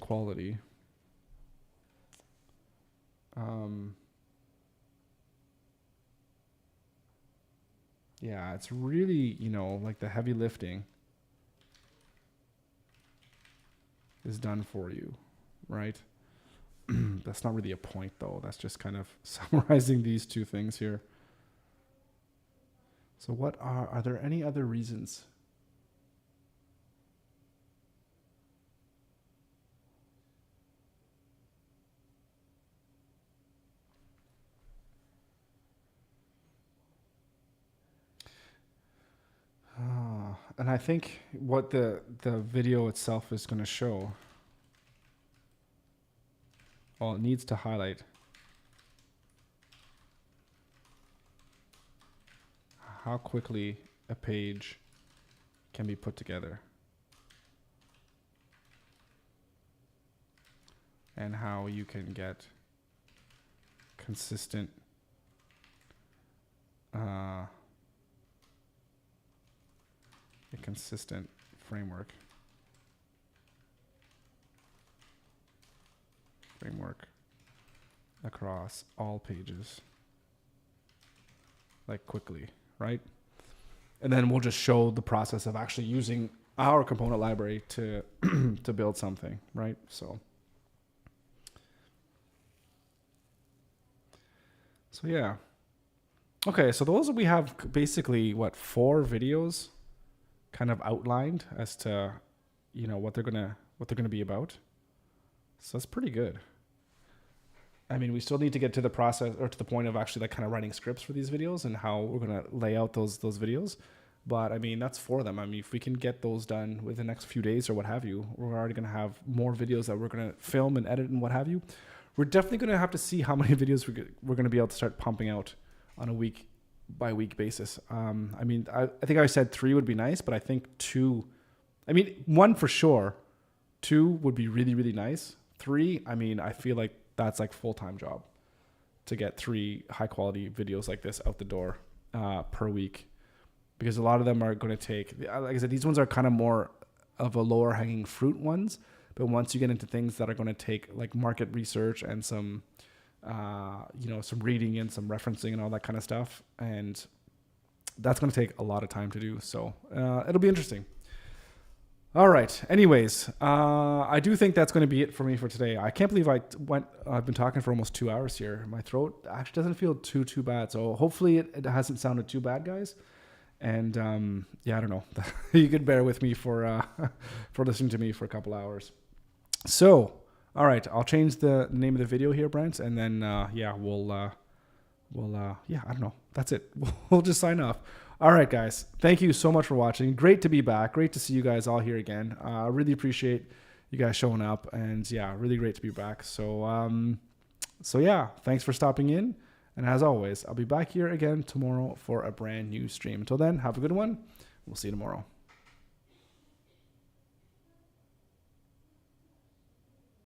quality. Yeah, it's really, like the heavy lifting is done for you, right? That's not really a point though. That's just kind of summarizing these two things here. So what are there any other reasons? And I think what the video itself is going to show, well, it needs to highlight how quickly a page can be put together and how you can get consistent a consistent framework across all pages, like quickly, right? And then we'll just show the process of actually using our component library to to build something, right? So yeah. Okay, so those we have basically 4 videos kind of outlined as to what they're gonna be about. So that's pretty good. I mean, we still need to get to the process or to the point of actually like kind of writing scripts for these videos and how we're gonna lay out those videos. But I mean, that's for them. I mean, if we can get those done within the next few days or what have you, we're already gonna have more videos that we're gonna film and edit and what have you. We're definitely gonna have to see how many videos we're gonna be able to start pumping out on a week by week basis. I mean, I think I said 3 would be nice, but I think 2, I mean, 1 for sure, 2 would be really, really nice. 3, I mean, I feel like that's like full-time job to get 3 high quality videos like this out the door per week, because a lot of them are going to take, like I said, these ones are kind of more of a lower hanging fruit ones. But once you get into things that are going to take like market research and some some reading and some referencing and all that kind of stuff. And that's going to take a lot of time to do. So it'll be interesting. All right. Anyways, I do think that's going to be it for me for today. I can't believe I've been talking for almost 2 hours here. My throat actually doesn't feel too bad. So hopefully it hasn't sounded too bad, guys. And I don't know. You could bear with me for listening to me for a couple hours. So, all right, I'll change the name of the video here, Brent, and then yeah, yeah, I don't know. That's it. We'll just sign off. All right, guys. Thank you so much for watching. Great to be back. Great to see you guys all here again. I really appreciate you guys showing up, and yeah, really great to be back. So, so yeah, thanks for stopping in. And as always, I'll be back here again tomorrow for a brand new stream. Until then, have a good one. We'll see you tomorrow.